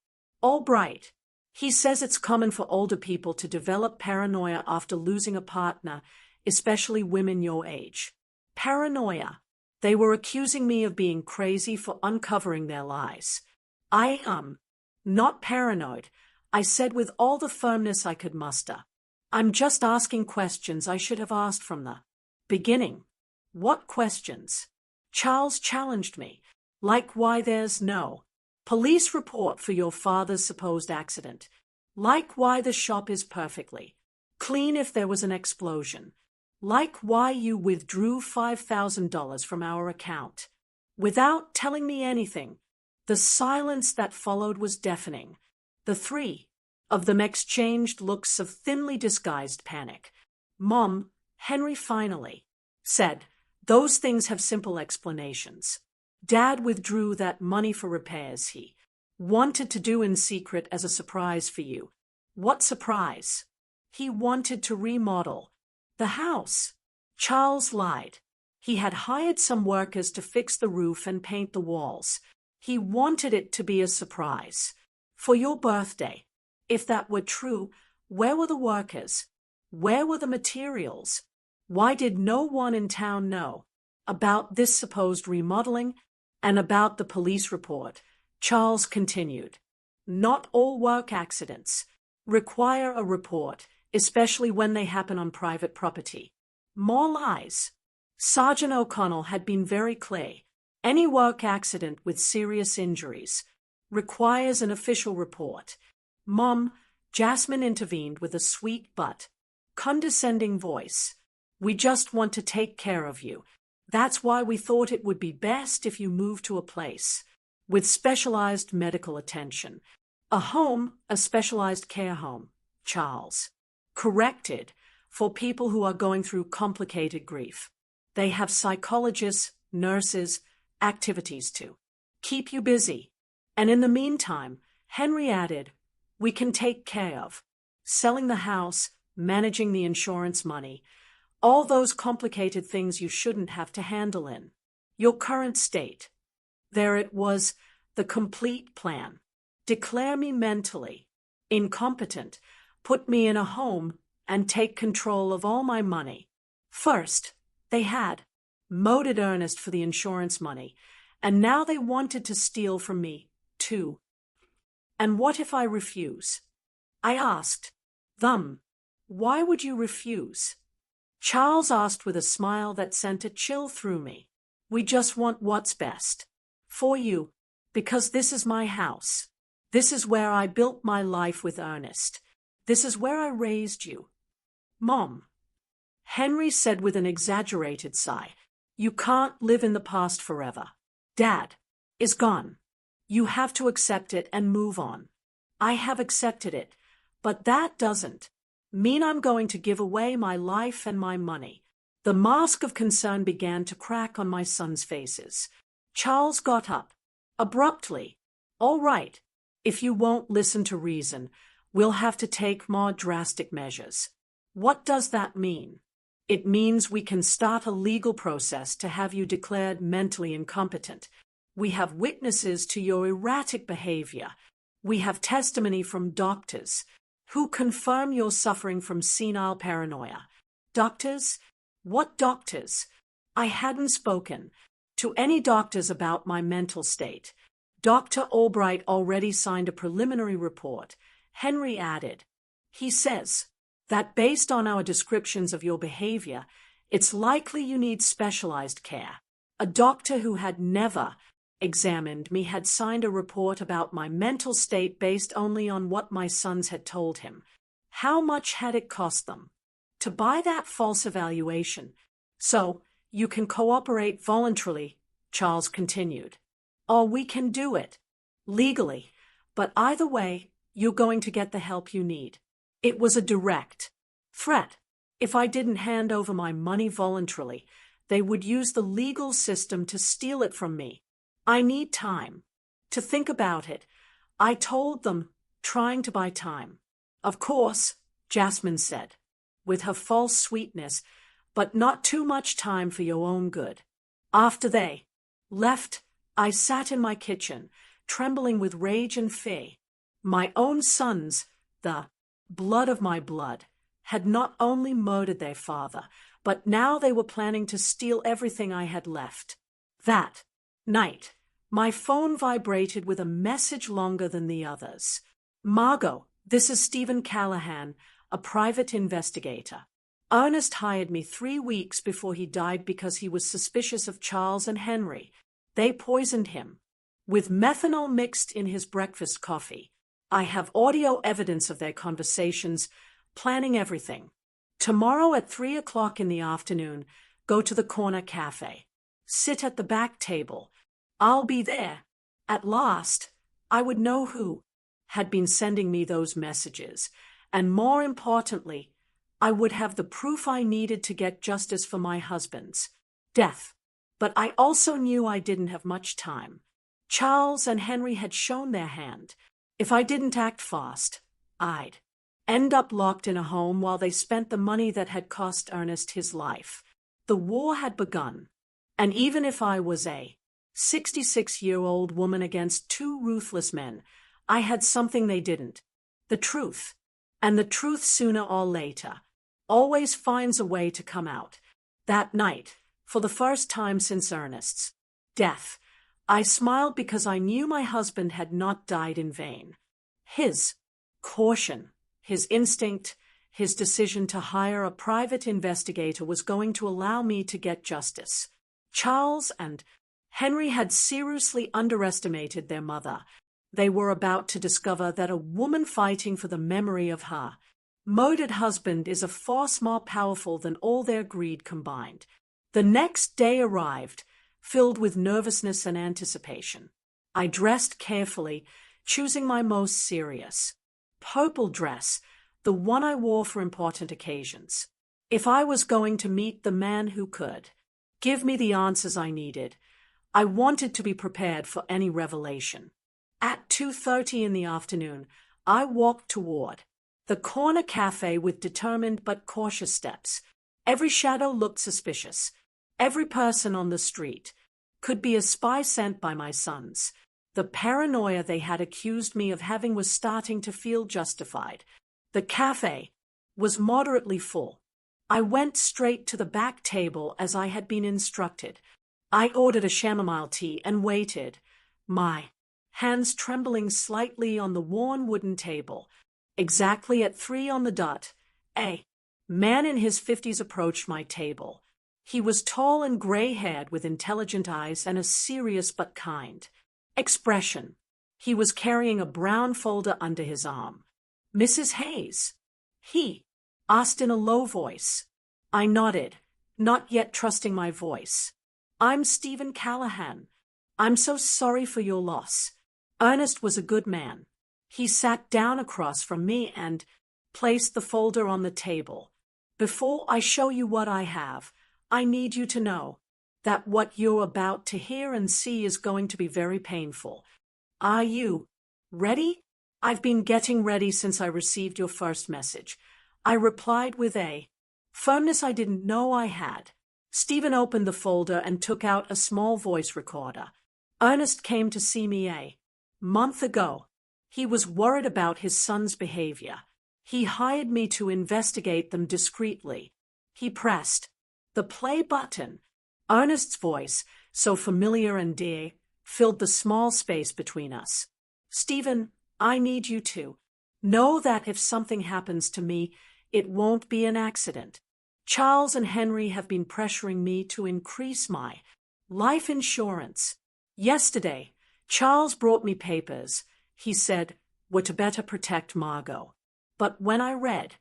Albright. He says it's common for older people to develop paranoia after losing a partner, especially women your age." Paranoia. They were accusing me of being crazy for uncovering their lies. "I am not paranoid," I said with all the firmness I could muster. "I'm just asking questions I should have asked from the beginning." "What questions?" Charles challenged me. "Like why there's no police report for your father's supposed accident. Like why the shop is perfectly clean if there was an explosion. Like why you withdrew $5,000 from our account without telling me anything." The silence that followed was deafening. The three of them exchanged looks of thinly disguised panic. "Mom," Henry finally said, "those things have simple explanations. Dad withdrew that money for repairs he wanted to do in secret as a surprise for you." "What surprise?" "He wanted to remodel the house." Charles lied. "He had hired some workers to fix the roof and paint the walls. He wanted it to be a surprise for your birthday." If that were true, where were the workers? Where were the materials? Why did no one in town know about this supposed remodeling and about the police report? Charles continued. "Not all work accidents require a report, especially when they happen on private property." More lies. Sergeant O'Connell had been very clear. Any work accident with serious injuries requires an official report. "Mom," Jasmine intervened with a sweet but condescending voice, "we just want to take care of you. That's why we thought it would be best if you moved to a place with specialized medical attention. A home, a specialized care home," Charles corrected, "for people who are going through complicated grief. They have psychologists, nurses, activities to keep you busy. And in the meantime," Henry added, "we can take care of selling the house, managing the insurance money, all those complicated things you shouldn't have to handle in your current state." There it was, the complete plan. Declare me mentally incompetent, put me in a home, and take control of all my money. First, they had moted Ernest for the insurance money, and now they wanted to steal from me, too. And what if I refuse? I asked them. "Why would you refuse?" Charles asked with a smile that sent a chill through me. "We just want what's best for you, because this is my house. This is where I built my life with Ernest. This is where I raised you." "Mom," Henry said with an exaggerated sigh, "you can't live in the past forever. Dad is gone. You have to accept it and move on." "I have accepted it, but that doesn't mean I'm going to give away my life and my money." The mask of concern began to crack on my sons' faces. Charles got up abruptly. "All right, if you won't listen to reason, we'll have to take more drastic measures." "What does that mean?" "It means we can start a legal process to have you declared mentally incompetent. We have witnesses to your erratic behavior. We have testimony from doctors who confirm you're suffering from senile paranoia." "Doctors? What doctors?" I hadn't spoken to any doctors about my mental state. "Dr. Albright already signed a preliminary report," Henry added. "He says that based on our descriptions of your behavior, it's likely you need specialized care." A doctor who had never examined me had signed a report about my mental state based only on what my sons had told him. How much had it cost them? to buy that false evaluation. So, you can cooperate voluntarily, Charles continued. Or we can do it legally, but either way, you're going to get the help you need. It was a direct threat. If I didn't hand over my money voluntarily, they would use the legal system to steal it from me. I need time to think about it, I told them, trying to buy time. Of course, Jasmine said, with her false sweetness, but not too much time for your own good. After they left, I sat in my kitchen, trembling with rage and fear. My own sons, the blood of my blood, had not only murdered their father, but now they were planning to steal everything I had left. That night, my phone vibrated with a message longer than the others. Margot, this is Stephen Callahan, a private investigator. Ernest hired me 3 weeks before he died because he was suspicious of Charles and Henry. They poisoned him with methanol mixed in his breakfast coffee. I have audio evidence of their conversations, planning everything. Tomorrow at 3 o'clock in the afternoon, go to the corner cafe. Sit at the back table. I'll be there. At last, I would know who had been sending me those messages, and more importantly, I would have the proof I needed to get justice for my husband's death. But I also knew I didn't have much time. Charles and Henry had shown their hand. If I didn't act fast, I'd end up locked in a home while they spent the money that had cost Ernest his life. The war had begun, and even if I was a 66-year-old woman against 2 ruthless men, I had something they didn't. The truth. And the truth, sooner or later, always finds a way to come out. That night, for the first time since Ernest's death, I smiled because I knew my husband had not died in vain. His caution, his instinct, his decision to hire a private investigator was going to allow me to get justice. Charles and Henry had seriously underestimated their mother. They were about to discover that a woman fighting for the memory of her murdered husband is a force more powerful than all their greed combined. The next day arrived, filled with nervousness and anticipation. I dressed carefully, choosing my most serious purple dress, the one I wore for important occasions. If I was going to meet the man who could give me the answers I needed, I wanted to be prepared for any revelation. At 2:30 in the afternoon, I walked toward the corner cafe with determined but cautious steps. Every shadow looked suspicious. Every person on the street could be a spy sent by my sons. The paranoia they had accused me of having was starting to feel justified. The cafe was moderately full. I went straight to the back table as I had been instructed. I ordered a chamomile tea and waited, my hands trembling slightly on the worn wooden table. Exactly at 3 on the dot, a man in his 50s approached my table. He was tall and gray-haired with intelligent eyes and a serious but kind expression. He was carrying a brown folder under his arm. "Mrs. Hayes?" he asked in a low voice. I nodded, not yet trusting my voice. "I'm Stephen Callahan. I'm so sorry for your loss." Ernest was a good man. He sat down across from me and placed the folder on the table. "Before I show you what I have, I need you to know that what you're about to hear and see is going to be very painful. Are you ready?" "I've been getting ready since I received your first message," I replied with a firmness I didn't know I had. Stephen opened the folder and took out a small voice recorder. "Ernest came to see me a month ago. He was worried about his son's behavior. He hired me to investigate them discreetly." He pressed the play button. Ernest's voice, so familiar and dear, filled the small space between us. "Stephen, I need you to know that if something happens to me, it won't be an accident. Charles and Henry have been pressuring me to increase my life insurance. Yesterday, Charles brought me papers he said were to better protect Margot. But when I read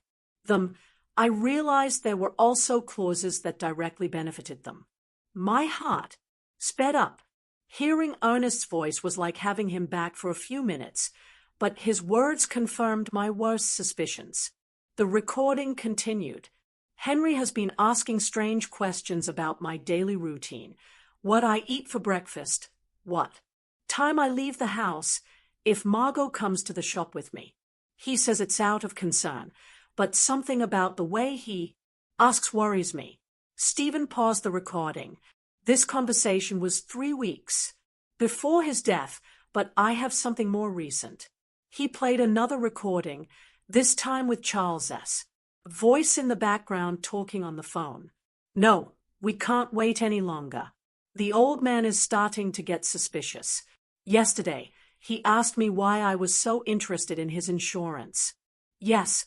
them, I realized there were also clauses that directly benefited them. My heart sped up. Hearing Ernest's voice was like having him back for a few minutes, but his words confirmed my worst suspicions. The recording continued. Henry has been asking strange questions about my daily routine, what I eat for breakfast, what time I leave the house, if Margot comes to the shop with me. He says it's out of concern, but something about the way he asks worries me. Stephen paused the recording. This conversation was 3 weeks before his death, but I have something more recent. He played another recording, this time with Charles S. Voice in the background talking on the phone. No, we can't wait any longer. The old man is starting to get suspicious. Yesterday, he asked me why I was so interested in his insurance. Yes,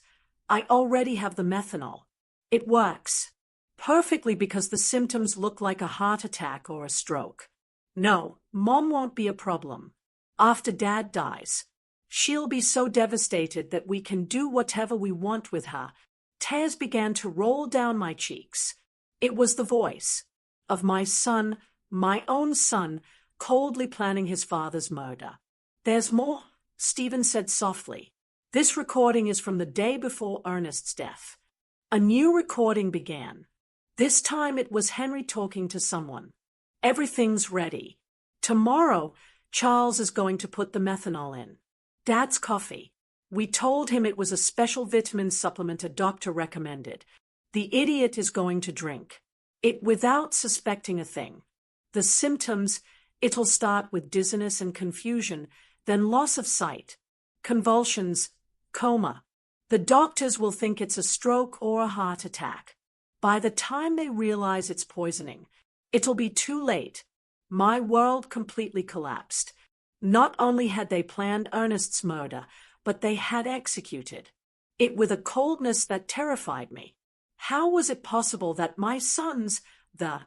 I already have the methanol. It works perfectly because the symptoms look like a heart attack or a stroke. No, Mom won't be a problem. After Dad dies, she'll be so devastated that we can do whatever we want with her. Tears began to roll down my cheeks. It was the voice of my son, my own son, coldly planning his father's murder. There's more, Stephen said softly. This recording is from the day before Ernest's death. A new recording began. This time it was Henry talking to someone. Everything's ready. Tomorrow, Charles is going to put the methanol in Dad's coffee. We told him it was a special vitamin supplement a doctor recommended. The idiot is going to drink it without suspecting a thing. The symptoms, it'll start with dizziness and confusion, then loss of sight, convulsions, coma. The doctors will think it's a stroke or a heart attack. By the time they realize it's poisoning, it'll be too late. My world completely collapsed. Not only had they planned Ernest's murder, but they had executed it with a coldness that terrified me. How was it possible that my sons, the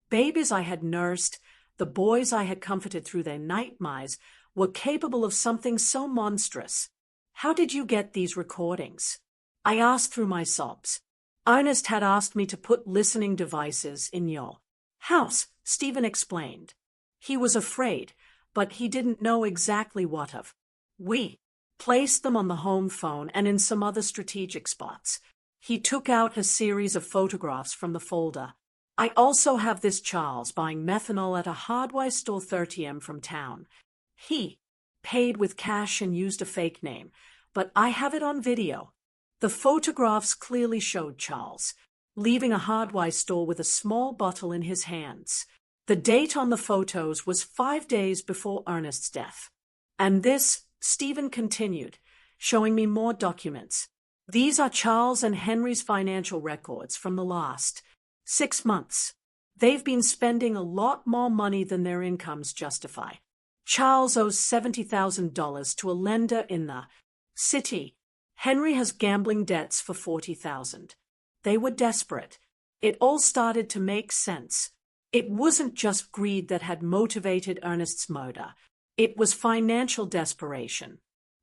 babies I had nursed, the boys I had comforted through their nightmares, were capable of something so monstrous? How did you get these recordings? I asked through my sobs. Ernest had asked me to put listening devices in your house, Stephen explained. He was afraid, but he didn't know exactly what of. We placed them on the home phone and in some other strategic spots. He took out a series of photographs from the folder. I also have this Charles buying methanol at a hardware store 30 m from town. He paid with cash and used a fake name, but I have it on video. The photographs clearly showed Charles leaving a hardware store with a small bottle in his hands. The date on the photos was 5 days before Ernest's death. And this, Stephen continued, showing me more documents. These are Charles and Henry's financial records from the last 6 months. They've been spending a lot more money than their incomes justify. Charles owes $70,000 to a lender in the city. Henry has gambling debts for $40,000. They were desperate. It all started to make sense. It wasn't just greed that had motivated Ernest's murder. It was financial desperation.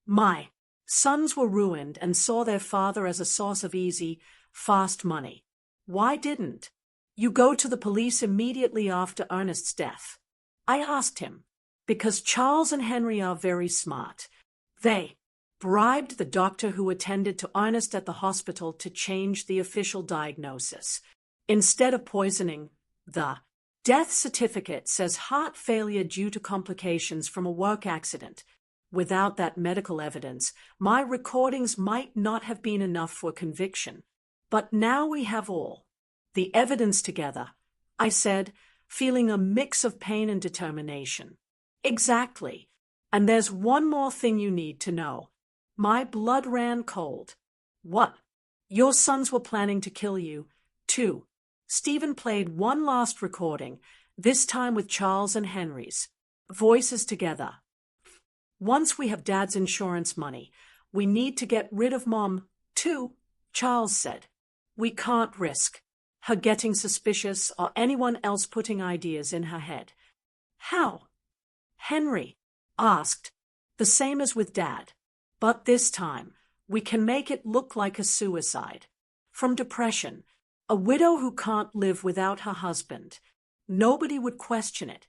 My sons were ruined and saw their father as a source of easy, fast money. Why didn't you go to the police immediately after Ernest's death? I asked him. Because Charles and Henry are very smart. They bribed the doctor who attended to Ernest at the hospital to change the official diagnosis. Instead of poisoning, the death certificate says heart failure due to complications from a work accident. Without that medical evidence, my recordings might not have been enough for conviction. But now we have all the evidence together, I said, feeling a mix of pain and determination. Exactly. And there's one more thing you need to know. My blood ran cold. What? Your sons were planning to kill you, too. Stephen played one last recording, this time with Charles and Henry's voices together. Once we have Dad's insurance money, we need to get rid of Mom, too, Charles said. We can't risk her getting suspicious or anyone else putting ideas in her head. How? Henry asked. The same as with Dad. But this time, we can make it look like a suicide. from depression, a widow who can't live without her husband. Nobody would question it,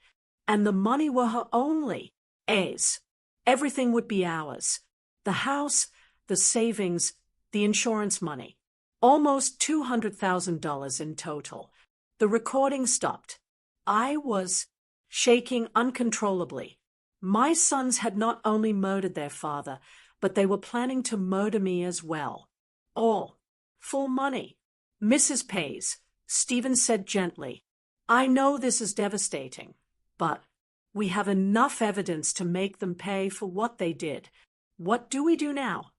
and the money were her only. A's. Everything would be ours. The house, the savings, the insurance money. Almost $200,000 in total. The recording stopped. I was shaking uncontrollably. My sons had not only murdered their father, but they were planning to murder me as well. All for money. Mrs. Pays, Stephen said gently, I know this is devastating, but we have enough evidence to make them pay for what they did. What do we do now?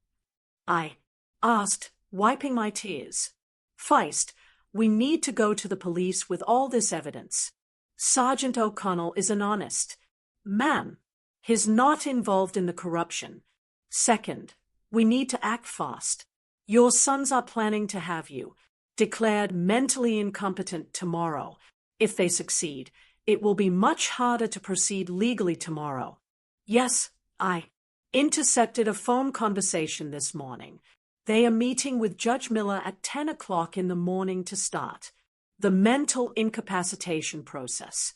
I asked, wiping my tears. Feist, we need to go to the police with all this evidence. Sergeant O'Connell is an honest man. He's not involved in the corruption. Second, we need to act fast. Your sons are planning to have you declared mentally incompetent tomorrow. If they succeed, it will be much harder to proceed legally tomorrow. Yes, I intercepted a phone conversation this morning. They are meeting with Judge Miller at 10 o'clock in the morning to start the mental incapacitation process.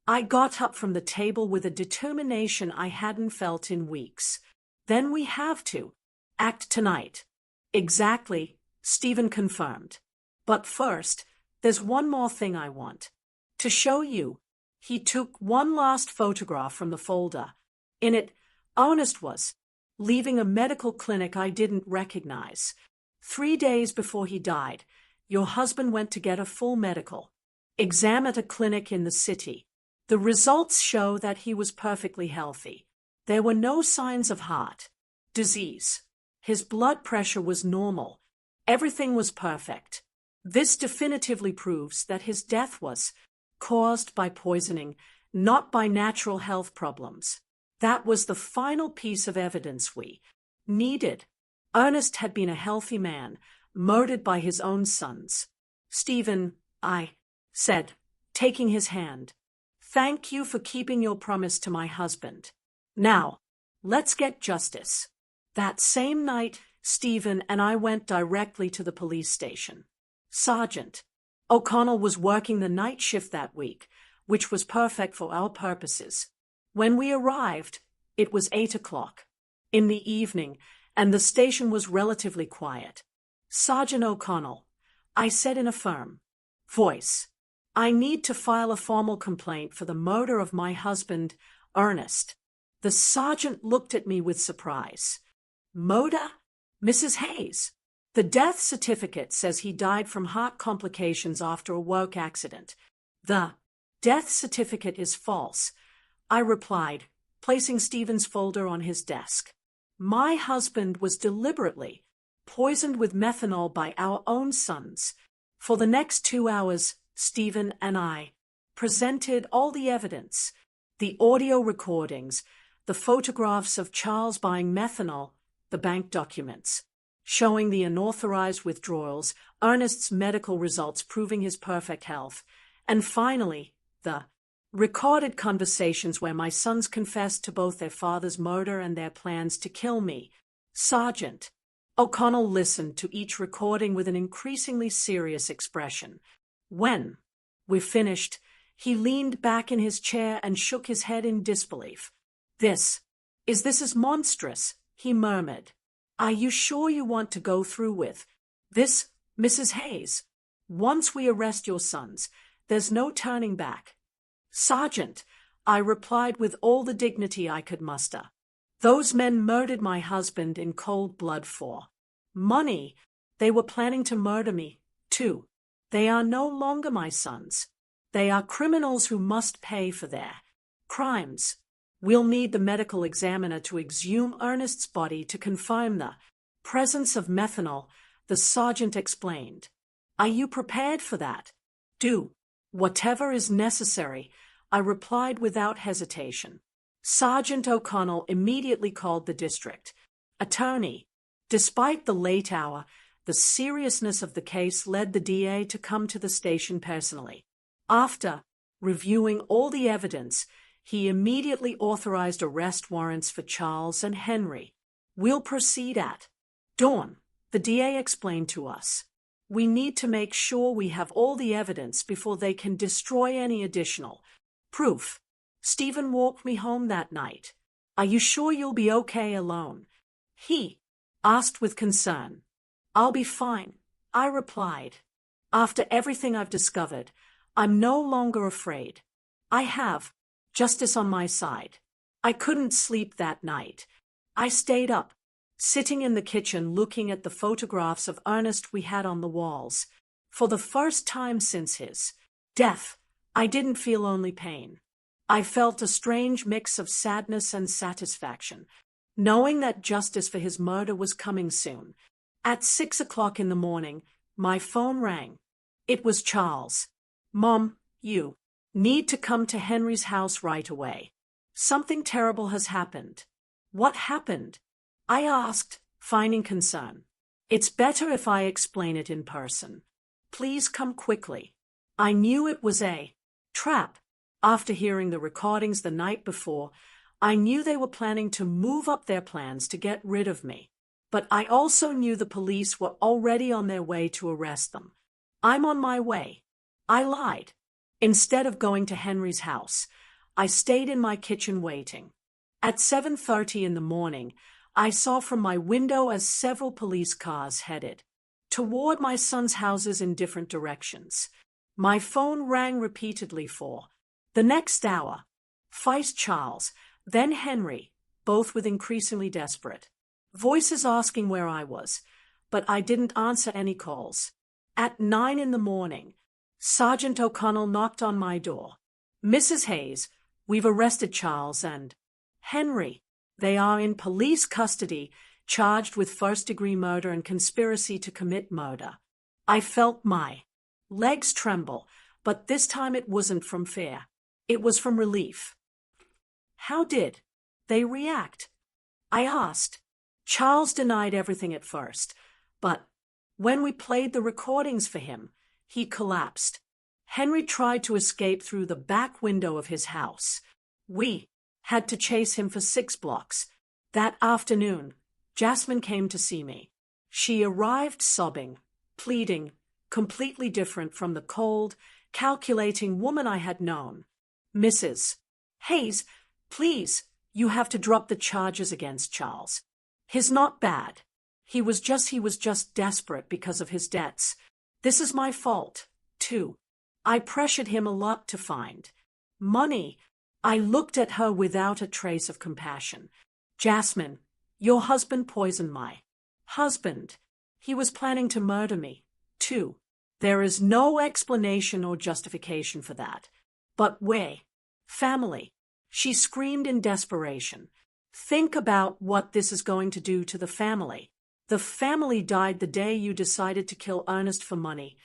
I got up from the table with a determination I hadn't felt in weeks. Then we have to act tonight. Exactly, Stephen confirmed. But first, there's one more thing I want to show you. He took one last photograph from the folder. In it, Ernest was leaving a medical clinic I didn't recognize. 3 days before he died, your husband went to get a full medical exam at a clinic in the city. The results show that he was perfectly healthy. There were no signs of heart disease. His blood pressure was normal. Everything was perfect. This definitively proves that his death was caused by poisoning, not by natural health problems. That was the final piece of evidence we needed. Ernest had been a healthy man, murdered by his own sons. Stephen, I said, taking his hand, thank you for keeping your promise to my husband. Now, let's get justice. That same night, Stephen and I went directly to the police station. Sergeant O'Connell was working the night shift that week, which was perfect for our purposes. When we arrived, it was 8 o'clock in the evening, and the station was relatively quiet. Sergeant O'Connell, I said in a firm voice, I need to file a formal complaint for the murder of my husband, Ernest. The sergeant looked at me with surprise. Murder? Mrs. Hayes. The death certificate says he died from heart complications after a work accident. The death certificate is false, I replied, placing Stephen's folder on his desk. My husband was deliberately poisoned with methanol by our own sons. For the next 2 hours, Stephen and I presented all the evidence, the audio recordings, the photographs of Charles buying methanol, the bank documents showing the unauthorized withdrawals, Ernest's medical results proving his perfect health, and finally, the recorded conversations where my sons confessed to both their father's murder and their plans to kill me. Sergeant O'Connell listened to each recording with an increasingly serious expression. When we finished, he leaned back in his chair and shook his head in disbelief. This is monstrous, he murmured. Are you sure you want to go through with this, Mrs. Hayes? Once we arrest your sons, there's no turning back. Sergeant, I replied with all the dignity I could muster. Those men murdered my husband in cold blood for money. They were planning to murder me, too. They are no longer my sons. They are criminals who must pay for their crimes. We'll need the medical examiner to exhume Ernest's body to confirm the presence of methanol, the sergeant explained. Are you prepared for that? Do whatever is necessary, I replied without hesitation. Sergeant O'Connell immediately called the district attorney. Despite the late hour, the seriousness of the case led the DA to come to the station personally. After reviewing all the evidence, he immediately authorized arrest warrants for Charles and Henry. We'll proceed at dawn, the DA explained to us. We need to make sure we have all the evidence before they can destroy any additional proof. Stephen walked me home that night. Are you sure you'll be okay alone? He asked with concern. I'll be fine, I replied. After everything I've discovered, I'm no longer afraid. I have justice on my side. I couldn't sleep that night. I stayed up, sitting in the kitchen looking at the photographs of Ernest we had on the walls. For the first time since his death, I didn't feel only pain. I felt a strange mix of sadness and satisfaction, knowing that justice for his murder was coming soon. At 6 o'clock in the morning, my phone rang. It was Charles. Mom, you need to come to Henry's house right away. Something terrible has happened. What happened? I asked, finding concern. It's better if I explain it in person. Please come quickly. I knew it was a trap. After hearing the recordings the night before, I knew they were planning to move up their plans to get rid of me. But I also knew the police were already on their way to arrest them. I'm on my way. I lied. Instead of going to Henry's house, I stayed in my kitchen waiting. At 7:30 in the morning, I saw from my window as several police cars headed toward my son's houses in different directions. My phone rang repeatedly for the next hour. First Charles, then Henry, both with increasingly desperate voices asking where I was, but I didn't answer any calls. At 9 in the morning, Sergeant O'Connell knocked on my door. Mrs. Hayes, we've arrested Charles and Henry. They are in police custody, charged with first-degree murder and conspiracy to commit murder. I felt my legs tremble, but this time it wasn't from fear. It was from relief. How did they react? I asked. Charles denied everything at first, but when we played the recordings for him, he collapsed. Henry tried to escape through the back window of his house. We had to chase him for 6 blocks. That afternoon, Jasmine came to see me. She arrived sobbing, pleading, completely different from the cold, calculating woman I had known. Mrs. Hayes, please, you have to drop the charges against Charles. He's not bad. He was just desperate because of his debts. This is my fault, too. I pressured him a lot to find money. I looked at her without a trace of compassion. Jasmine, your husband poisoned my husband. He was planning to murder me, too. There is no explanation or justification for that. But we, family, she screamed in desperation. Think about what this is going to do to the family. The family died the day you decided to kill Ernest for money.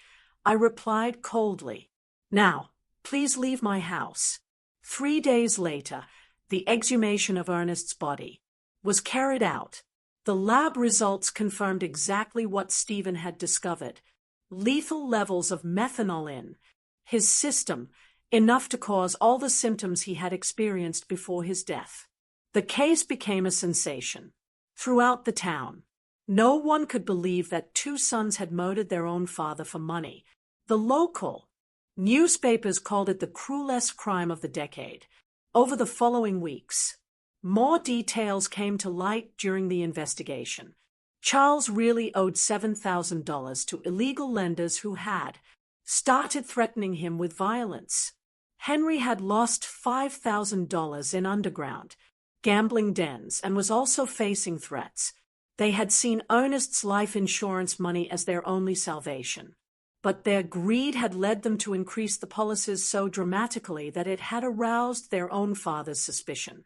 I replied coldly. Now, please leave my house. 3 days later, the exhumation of Ernest's body was carried out. The lab results confirmed exactly what Stephen had discovered. Lethal levels of methanol in his system, enough to cause all the symptoms he had experienced before his death. The case became a sensation throughout the town. No one could believe that 2 sons had murdered their own father for money. The local newspapers called it the cruelest crime of the decade. Over the following weeks, more details came to light during the investigation. Charles really owed $7,000 to illegal lenders who had started threatening him with violence. Henry had lost $5,000 in underground gambling dens and was also facing threats. They had seen Ernest's life insurance money as their only salvation. But their greed had led them to increase the policies so dramatically that it had aroused their own father's suspicion.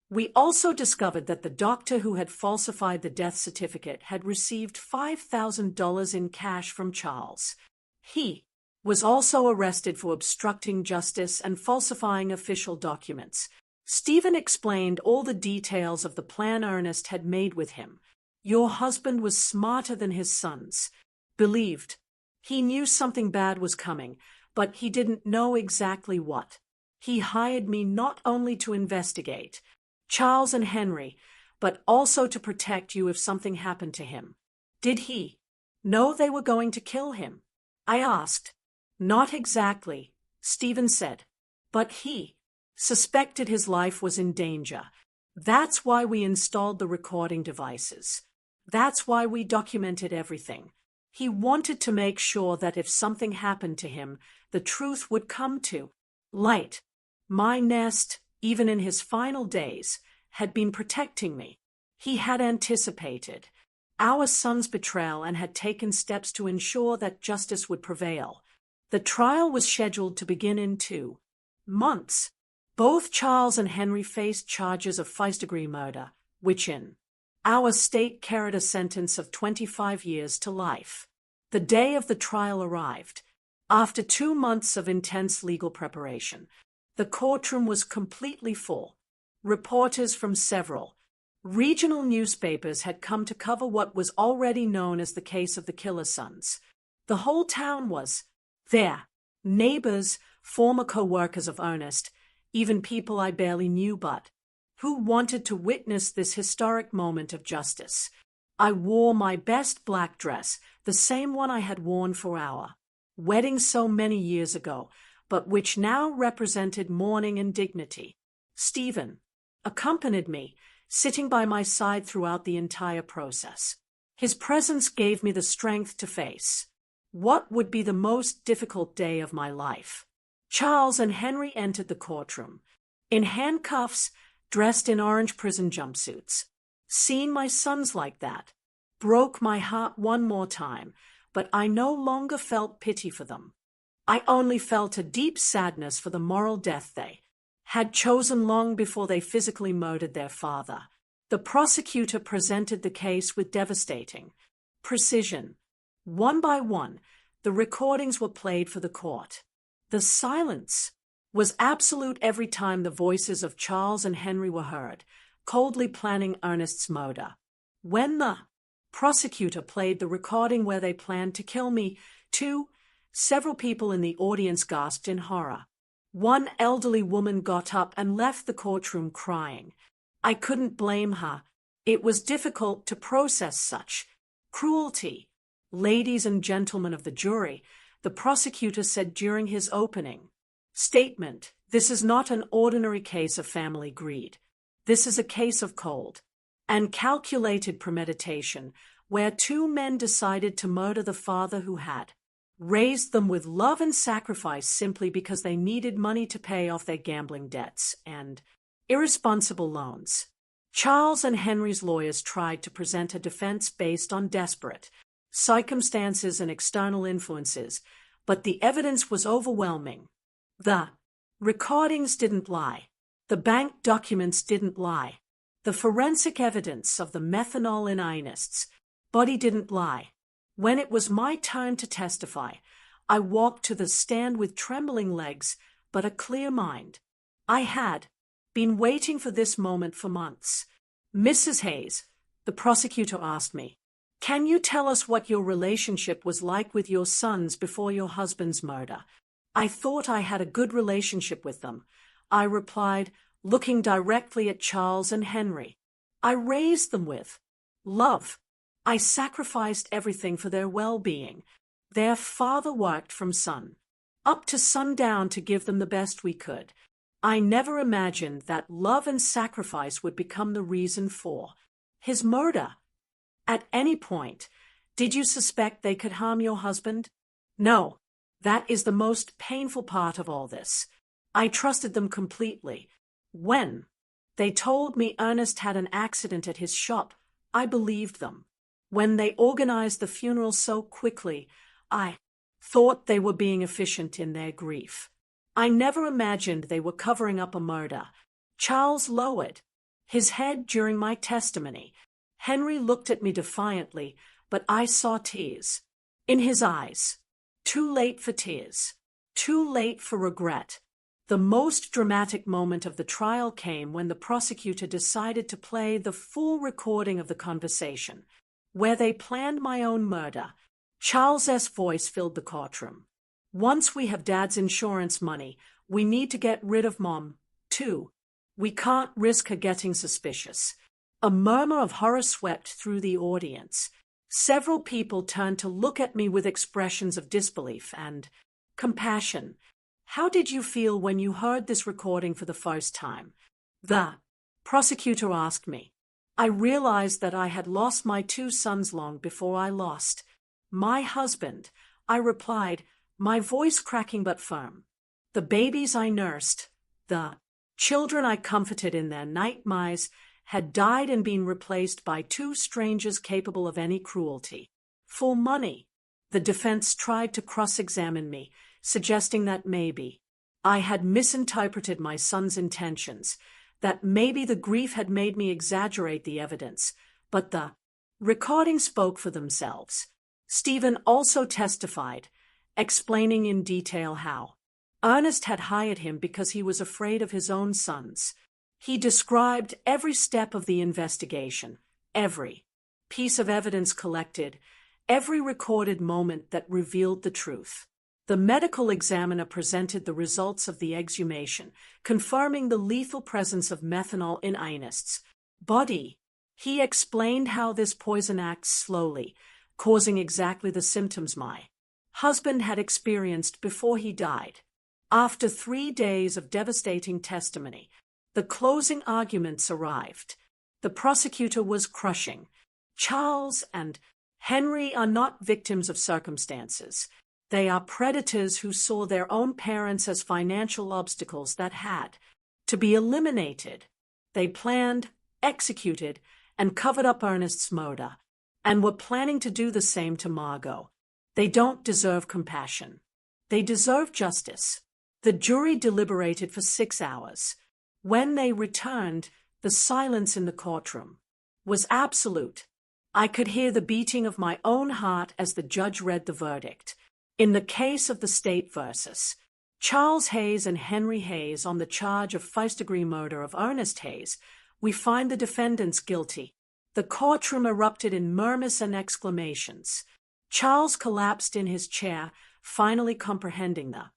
We also discovered that the doctor who had falsified the death certificate had received $5,000 in cash from Charles. He was also arrested for obstructing justice and falsifying official documents. Stephen explained all the details of the plan Ernest had made with him. Your husband was smarter than his sons. Believed. He knew something bad was coming, but he didn't know exactly what. He hired me not only to investigate Charles and Henry, but also to protect you if something happened to him. Did he know they were going to kill him? I asked. Not exactly, Stephen said. But he suspected his life was in danger. That's why we installed the recording devices. That's why we documented everything. He wanted to make sure that if something happened to him, the truth would come to light. My nest, even in his final days, had been protecting me. He had anticipated our son's betrayal and had taken steps to ensure that justice would prevail. The trial was scheduled to begin in 2 months. Both Charles and Henry faced charges of first-degree murder, which in our state carried a sentence of 25 years to life. The day of the trial arrived. After 2 months of intense legal preparation, the courtroom was completely full. Reporters from several regional newspapers had come to cover what was already known as the case of the killer sons. The whole town was there. Neighbors, former co-workers of Ernest, even people I barely knew but who wanted to witness this historic moment of justice. I wore my best black dress, the same one I had worn for our wedding so many years ago, but which now represented mourning and dignity. Stephen accompanied me, sitting by my side throughout the entire process. His presence gave me the strength to face what would be the most difficult day of my life. Charles and Henry entered the courtroom, in handcuffs, dressed in orange prison jumpsuits. Seeing my sons like that broke my heart one more time, but I no longer felt pity for them. I only felt a deep sadness for the moral death they had chosen long before they physically murdered their father. The prosecutor presented the case with devastating precision. One by one, the recordings were played for the court. The silence was absolute every time the voices of Charles and Henry were heard, coldly planning Ernest's murder. When the prosecutor played the recording where they planned to kill me, too, several people in the audience gasped in horror. One elderly woman got up and left the courtroom crying. I couldn't blame her. It was difficult to process such cruelty. Ladies and gentlemen of the jury, the prosecutor said during his opening statement, this is not an ordinary case of family greed. This is a case of cold and calculated premeditation, where 2 men decided to murder the father who had raised them with love and sacrifice simply because they needed money to pay off their gambling debts and irresponsible loans. Charles and Henry's lawyers tried to present a defense based on desperate circumstances and external influences, but the evidence was overwhelming. The recordings didn't lie. The bank documents didn't lie. The forensic evidence of the methanol in Ernest's body didn't lie. When it was my turn to testify, I walked to the stand with trembling legs but a clear mind. I had been waiting for this moment for months. Mrs. Hayes, the prosecutor asked me, can you tell us what your relationship was like with your sons before your husband's murder? I thought I had a good relationship with them, I replied, looking directly at Charles and Henry. I raised them with love. I sacrificed everything for their well-being. Their father worked from sun up to sundown to give them the best we could. I never imagined that love and sacrifice would become the reason for his murder. At any point, did you suspect they could harm your husband? No. That is the most painful part of all this. I trusted them completely. When they told me Ernest had an accident at his shop, I believed them. When they organized the funeral so quickly, I thought they were being efficient in their grief. I never imagined they were covering up a murder. Charles lowered his head during my testimony. Henry looked at me defiantly, but I saw tears in his eyes. Too late for tears. Too late for regret. The most dramatic moment of the trial came when the prosecutor decided to play the full recording of the conversation, where they planned my own murder. Charles's voice filled the courtroom. Once we have Dad's insurance money, we need to get rid of Mom, too. We can't risk her getting suspicious. A murmur of horror swept through the audience. Several people turned to look at me with expressions of disbelief and compassion. How did you feel when you heard this recording for the first time? The prosecutor asked me. I realized that I had lost my 2 sons long before I lost my husband, I replied, my voice cracking but firm. The babies I nursed, the children I comforted in their nightmares, had died and been replaced by 2 strangers capable of any cruelty. For money, the defense tried to cross-examine me, suggesting that maybe I had misinterpreted my son's intentions, that maybe the grief had made me exaggerate the evidence, but the recordings spoke for themselves. Stephen also testified, explaining in detail how Ernest had hired him because he was afraid of his own sons. He described every step of the investigation, every piece of evidence collected, every recorded moment that revealed the truth. The medical examiner presented the results of the exhumation, confirming the lethal presence of methanol in Ernest's body. He explained how this poison acts slowly, causing exactly the symptoms my husband had experienced before he died. After 3 days of devastating testimony, the closing arguments arrived. The prosecutor was crushing. Charles and Henry are not victims of circumstances. They are predators who saw their own parents as financial obstacles that had to be eliminated. They planned, executed, and covered up Ernest's murder, and were planning to do the same to Margot. They don't deserve compassion. They deserve justice. The jury deliberated for 6 hours. When they returned, the silence in the courtroom was absolute. I could hear the beating of my own heart as the judge read the verdict. In the case of the state versus Charles Hayes and Henry Hayes on the charge of first-degree murder of Ernest Hayes, we find the defendants guilty. The courtroom erupted in murmurs and exclamations. Charles collapsed in his chair, finally comprehending the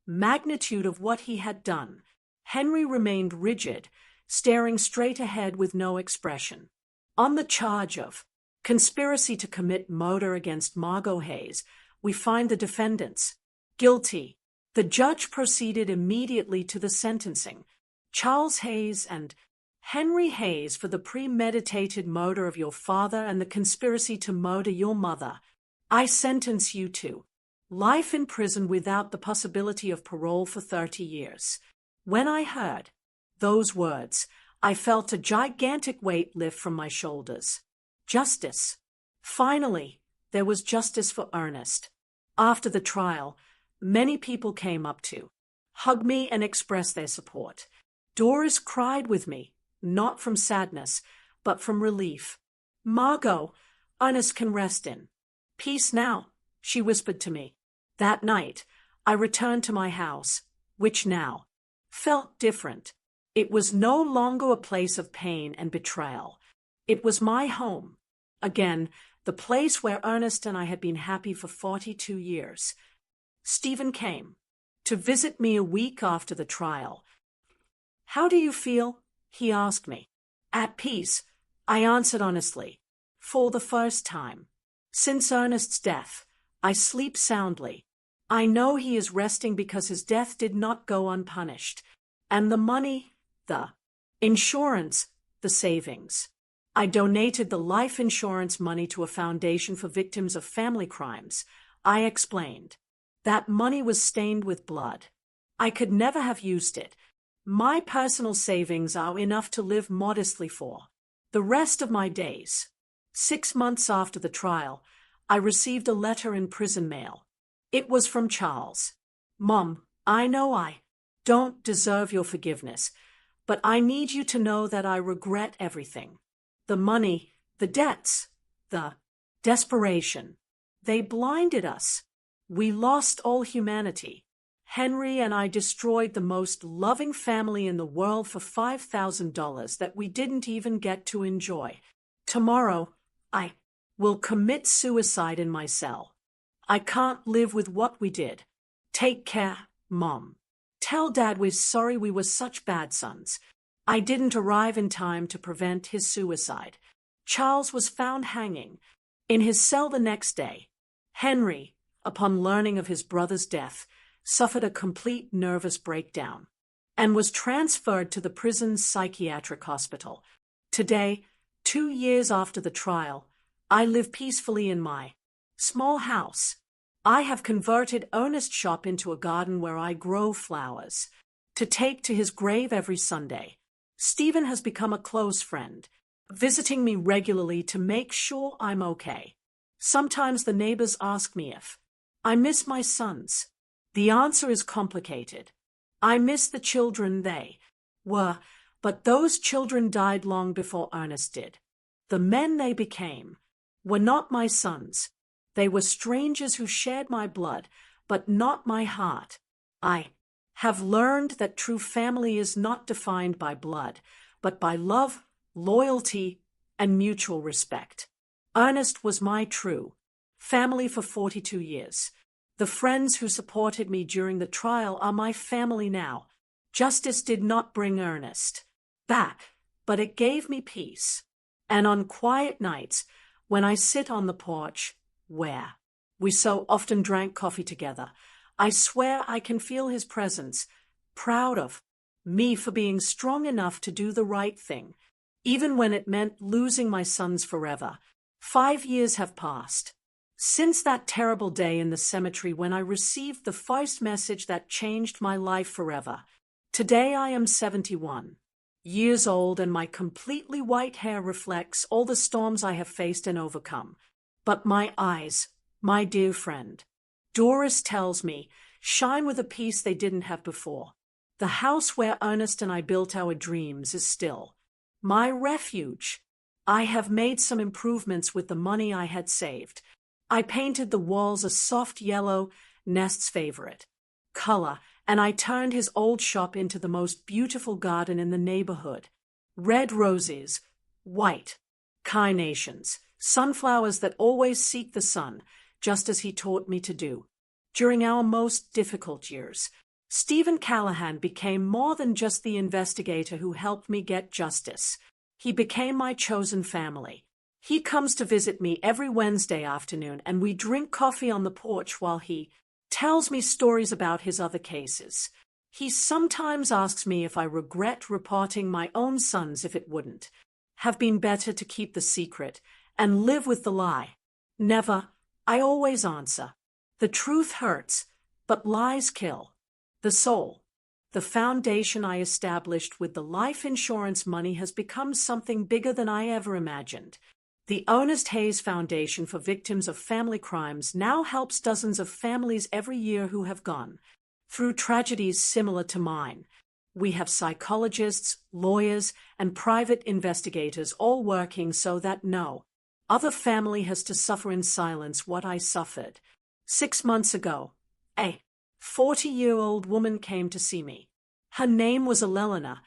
magnitude of what he had done. Henry remained rigid, staring straight ahead with no expression. On the charge of conspiracy to commit murder against Margot Hayes, we find the defendants guilty. The judge proceeded immediately to the sentencing. Charles Hayes and Henry Hayes for the premeditated murder of your father and the conspiracy to murder your mother. I sentence you to life in prison without the possibility of parole for 30 years. When I heard those words, I felt a gigantic weight lift from my shoulders. Justice. Finally, there was justice for Ernest. After the trial, many people came up to hug me and express their support. Doris cried with me, not from sadness, but from relief. Margot, Ernest can rest in peace now, she whispered to me. That night, I returned to my house, which now felt different. It was no longer a place of pain and betrayal. It was my home. Again, the place where Ernest and I had been happy for 42 years. Stephen came to visit me a week after the trial. How do you feel? He asked me. At peace, I answered honestly. For the first time since Ernest's death, I sleep soundly. I know he is resting because his death did not go unpunished. And the money, the insurance, the savings. I donated the life insurance money to a foundation for victims of family crimes. I explained. That money was stained with blood. I could never have used it. My personal savings are enough to live modestly for the rest of my days. 6 months after the trial, I received a letter in prison mail. It was from Charles. Mom, I know I don't deserve your forgiveness, but I need you to know that I regret everything. The money, the debts, the desperation. They blinded us. We lost all humanity. Henry and I destroyed the most loving family in the world for $5,000 that we didn't even get to enjoy. Tomorrow, I will commit suicide in my cell. I can't live with what we did. Take care, Mom. Tell Dad we're sorry we were such bad sons. I didn't arrive in time to prevent his suicide. Charles was found hanging In his cell the next day, Henry, upon learning of his brother's death, suffered a complete nervous breakdown and was transferred to the prison's psychiatric hospital. Today, 2 years after the trial, I live peacefully in my small house. I have converted Ernest's shop into a garden where I grow flowers to take to his grave every Sunday. Stephen has become a close friend, visiting me regularly to make sure I'm okay. Sometimes the neighbors ask me if I miss my sons. The answer is complicated. I miss the children they were, but those children died long before Ernest did. The men they became were not my sons. They were strangers who shared my blood, but not my heart. I have learned that true family is not defined by blood, but by love, loyalty, and mutual respect. Ernest was my true family for 42 years. The friends who supported me during the trial are my family now. Justice did not bring Ernest back, but it gave me peace. And on quiet nights, when I sit on the porch, where we so often drank coffee together, I swear I can feel his presence, proud of me for being strong enough to do the right thing, even when it meant losing my sons forever. 5 years have passed since that terrible day in the cemetery when I received the first message that changed my life forever. Today I am 71 years old and my completely white hair reflects all the storms I have faced and overcome. But my eyes, my dear friend, Doris tells me, shine with a peace they didn't have before. The house where Ernest and I built our dreams is still my refuge. I have made some improvements with the money I had saved. I painted the walls a soft yellow, Nest's favorite color, and I turned his old shop into the most beautiful garden in the neighborhood. Red roses, white carnations, sunflowers that always seek the sun, just as he taught me to do. During our most difficult years, Stephen Callahan became more than just the investigator who helped me get justice. He became my chosen family. He comes to visit me every Wednesday afternoon, and we drink coffee on the porch while he tells me stories about his other cases. He sometimes asks me if I regret reporting my own sons if it wouldn't have been better to keep the secret and live with the lie. Never, I always answer. The truth hurts, but lies kill. The soul. The foundation I established with the life insurance money has become something bigger than I ever imagined. The Ernest Hayes Foundation for Victims of Family Crimes now helps dozens of families every year who have gone through tragedies similar to mine. We have psychologists, lawyers, and private investigators all working so that no other family has to suffer in silence what I suffered. 6 months ago, a 40-year-old woman came to see me. Her name was Elena,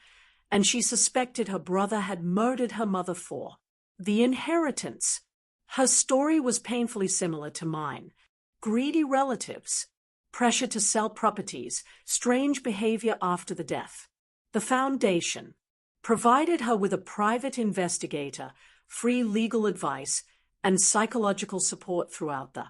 and she suspected her brother had murdered her mother for the inheritance. Her story was painfully similar to mine. Greedy relatives, pressure to sell properties, strange behavior after the death. The foundation provided her with a private investigator, free legal advice, and psychological support throughout the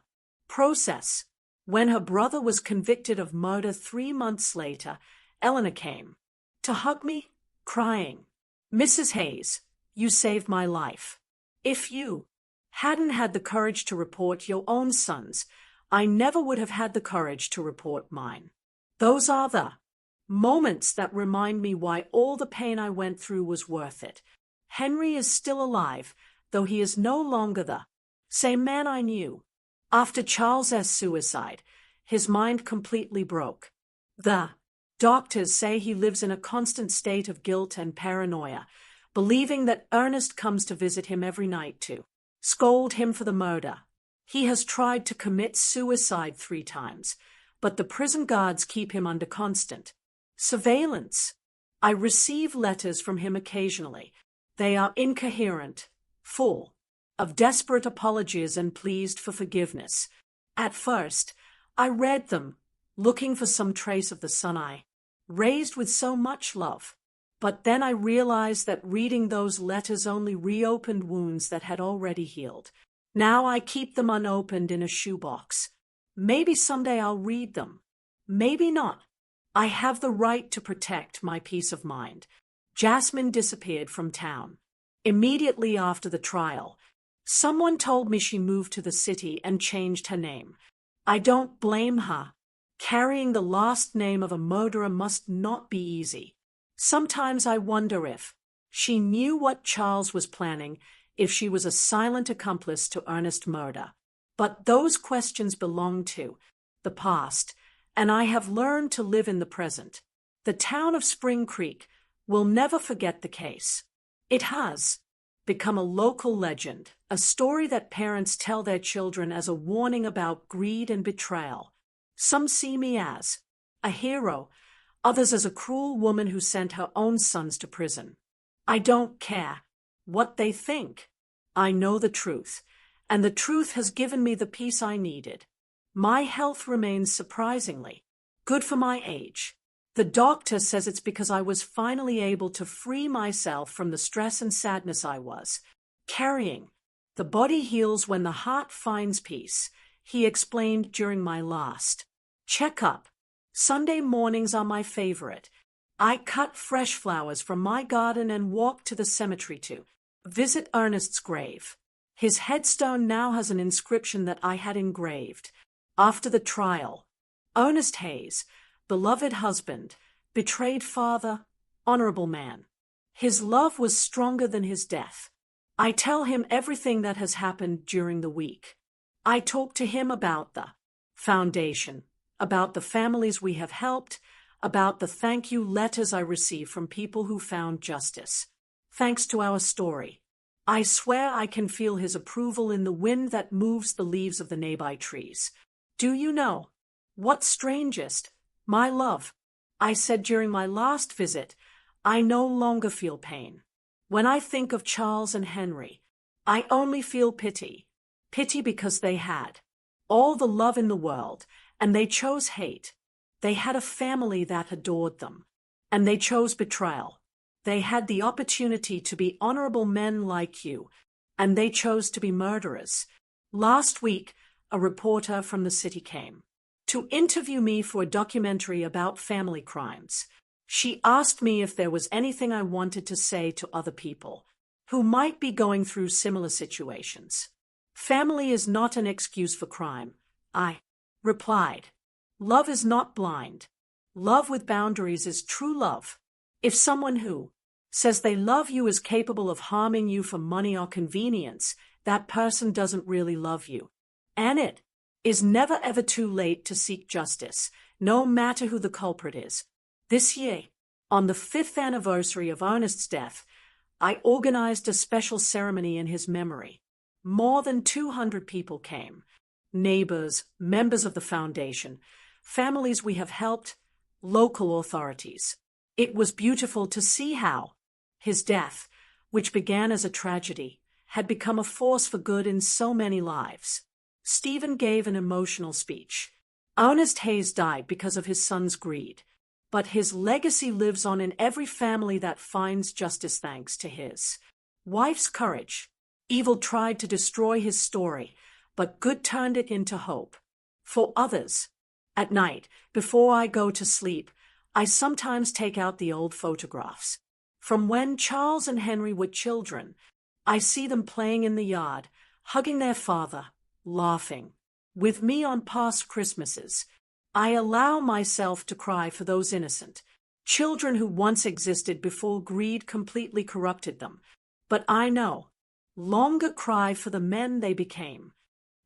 process. When her brother was convicted of murder 3 months later, Elena came to hug me, crying, "Mrs. Hayes, you saved my life. If you hadn't had the courage to report your own sons, I never would have had the courage to report mine." Those are the moments that remind me why all the pain I went through was worth it. Henry is still alive, though he is no longer the same man I knew. After Charles' suicide, his mind completely broke. The doctors say he lives in a constant state of guilt and paranoia, believing that Ernest comes to visit him every night to scold him for the murder. He has tried to commit suicide 3 times, but the prison guards keep him under constant surveillance. I receive letters from him occasionally. They are incoherent, full of desperate apologies and pleas for forgiveness. At first, I read them, looking for some trace of the son I raised with so much love. But then I realized that reading those letters only reopened wounds that had already healed. Now I keep them unopened in a shoebox. Maybe someday I'll read them. Maybe not. I have the right to protect my peace of mind. Jasmine disappeared from town. Immediately after the trial, someone told me she moved to the city and changed her name. I don't blame her. Carrying the last name of a murderer must not be easy. Sometimes I wonder if she knew what Charles was planning, if she was a silent accomplice to Ernest's murder. But those questions belong to the past, and I have learned to live in the present. The town of Spring Creek will never forget the case. It has become a local legend, a story that parents tell their children as a warning about greed and betrayal. Some see me as a hero, others as a cruel woman who sent her own sons to prison. I don't care what they think. I know the truth, and the truth has given me the peace I needed. My health remains surprisingly good for my age. The doctor says it's because I was finally able to free myself from the stress and sadness I was carrying. The body heals when the heart finds peace, he explained during my last checkup. Sunday mornings are my favorite. I cut fresh flowers from my garden and walk to the cemetery to visit Ernest's grave. His headstone now has an inscription that I had engraved. After the trial, Ernest Hayes, beloved husband, betrayed father, honorable man. His love was stronger than his death. I tell him everything that has happened during the week. I talk to him about the foundation, about the families we have helped, about the thank you letters I receive from people who found justice. Thanks to our story, I swear I can feel his approval in the wind that moves the leaves of the nearby trees. Do you know what's strangest? My love, I said during my last visit, I no longer feel pain. When I think of Charles and Henry, I only feel pity. Pity because they had all the love in the world, and they chose hate. They had a family that adored them, and they chose betrayal. They had the opportunity to be honorable men like you, and they chose to be murderers. Last week, a reporter from the city came to interview me for a documentary about family crimes. She asked me if there was anything I wanted to say to other people who might be going through similar situations. Family is not an excuse for crime, I replied. Love is not blind. Love with boundaries is true love. If someone who says they love you is capable of harming you for money or convenience, that person doesn't really love you. And it is never ever too late to seek justice, no matter who the culprit is. This year, on the 5th anniversary of Ernest's death, I organized a special ceremony in his memory. More than 200 people came. Neighbors, members of the foundation, families we have helped, local authorities. It was beautiful to see how his death, which began as a tragedy, had become a force for good in so many lives. Stephen gave an emotional speech. Ernest Hayes died because of his son's greed, but his legacy lives on in every family that finds justice thanks to his wife's courage. Evil tried to destroy his story, but good turned it into hope. For others, at night, before I go to sleep, I sometimes take out the old photographs. From when Charles and Henry were children, I see them playing in the yard, hugging their father, laughing with me on past Christmases. I allow myself to cry for those innocent children who once existed before greed completely corrupted them. But I know, longer cry for the men they became.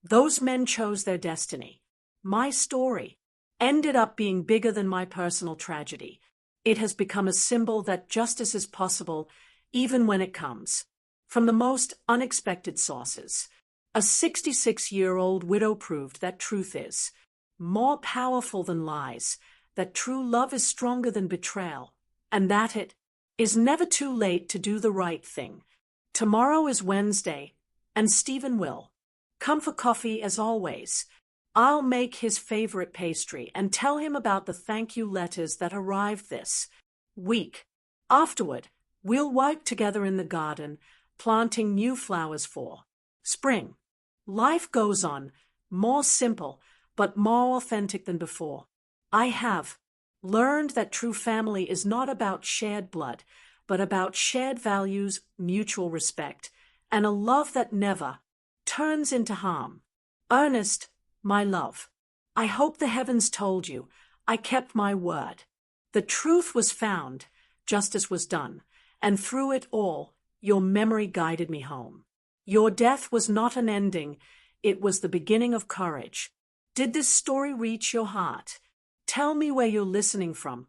Those men chose their destiny. My story ended up being bigger than my personal tragedy. It has become a symbol that justice is possible even when it comes from the most unexpected sources. A 66-year-old widow proved that truth is more powerful than lies, that true love is stronger than betrayal, and that it is never too late to do the right thing. Tomorrow is Wednesday, and Stephen will come for coffee as always. I'll make his favorite pastry and tell him about the thank you letters that arrived this week. Afterward, we'll work together in the garden, planting new flowers for spring. Life goes on, more simple, but more authentic than before. I have learned that true family is not about shared blood, but about shared values, mutual respect, and a love that never turns into harm. Ernest, my love, I hope the heavens told you I kept my word. The truth was found, justice was done, and through it all, your memory guided me home. Your death was not an ending, it was the beginning of courage. Did this story reach your heart? Tell me where you're listening from.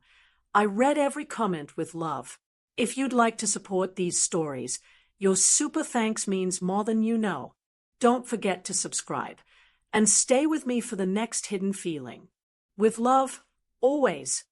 I read every comment with love. If you'd like to support these stories, your super thanks means more than you know. Don't forget to subscribe and stay with me for the next hidden feeling. With love, always.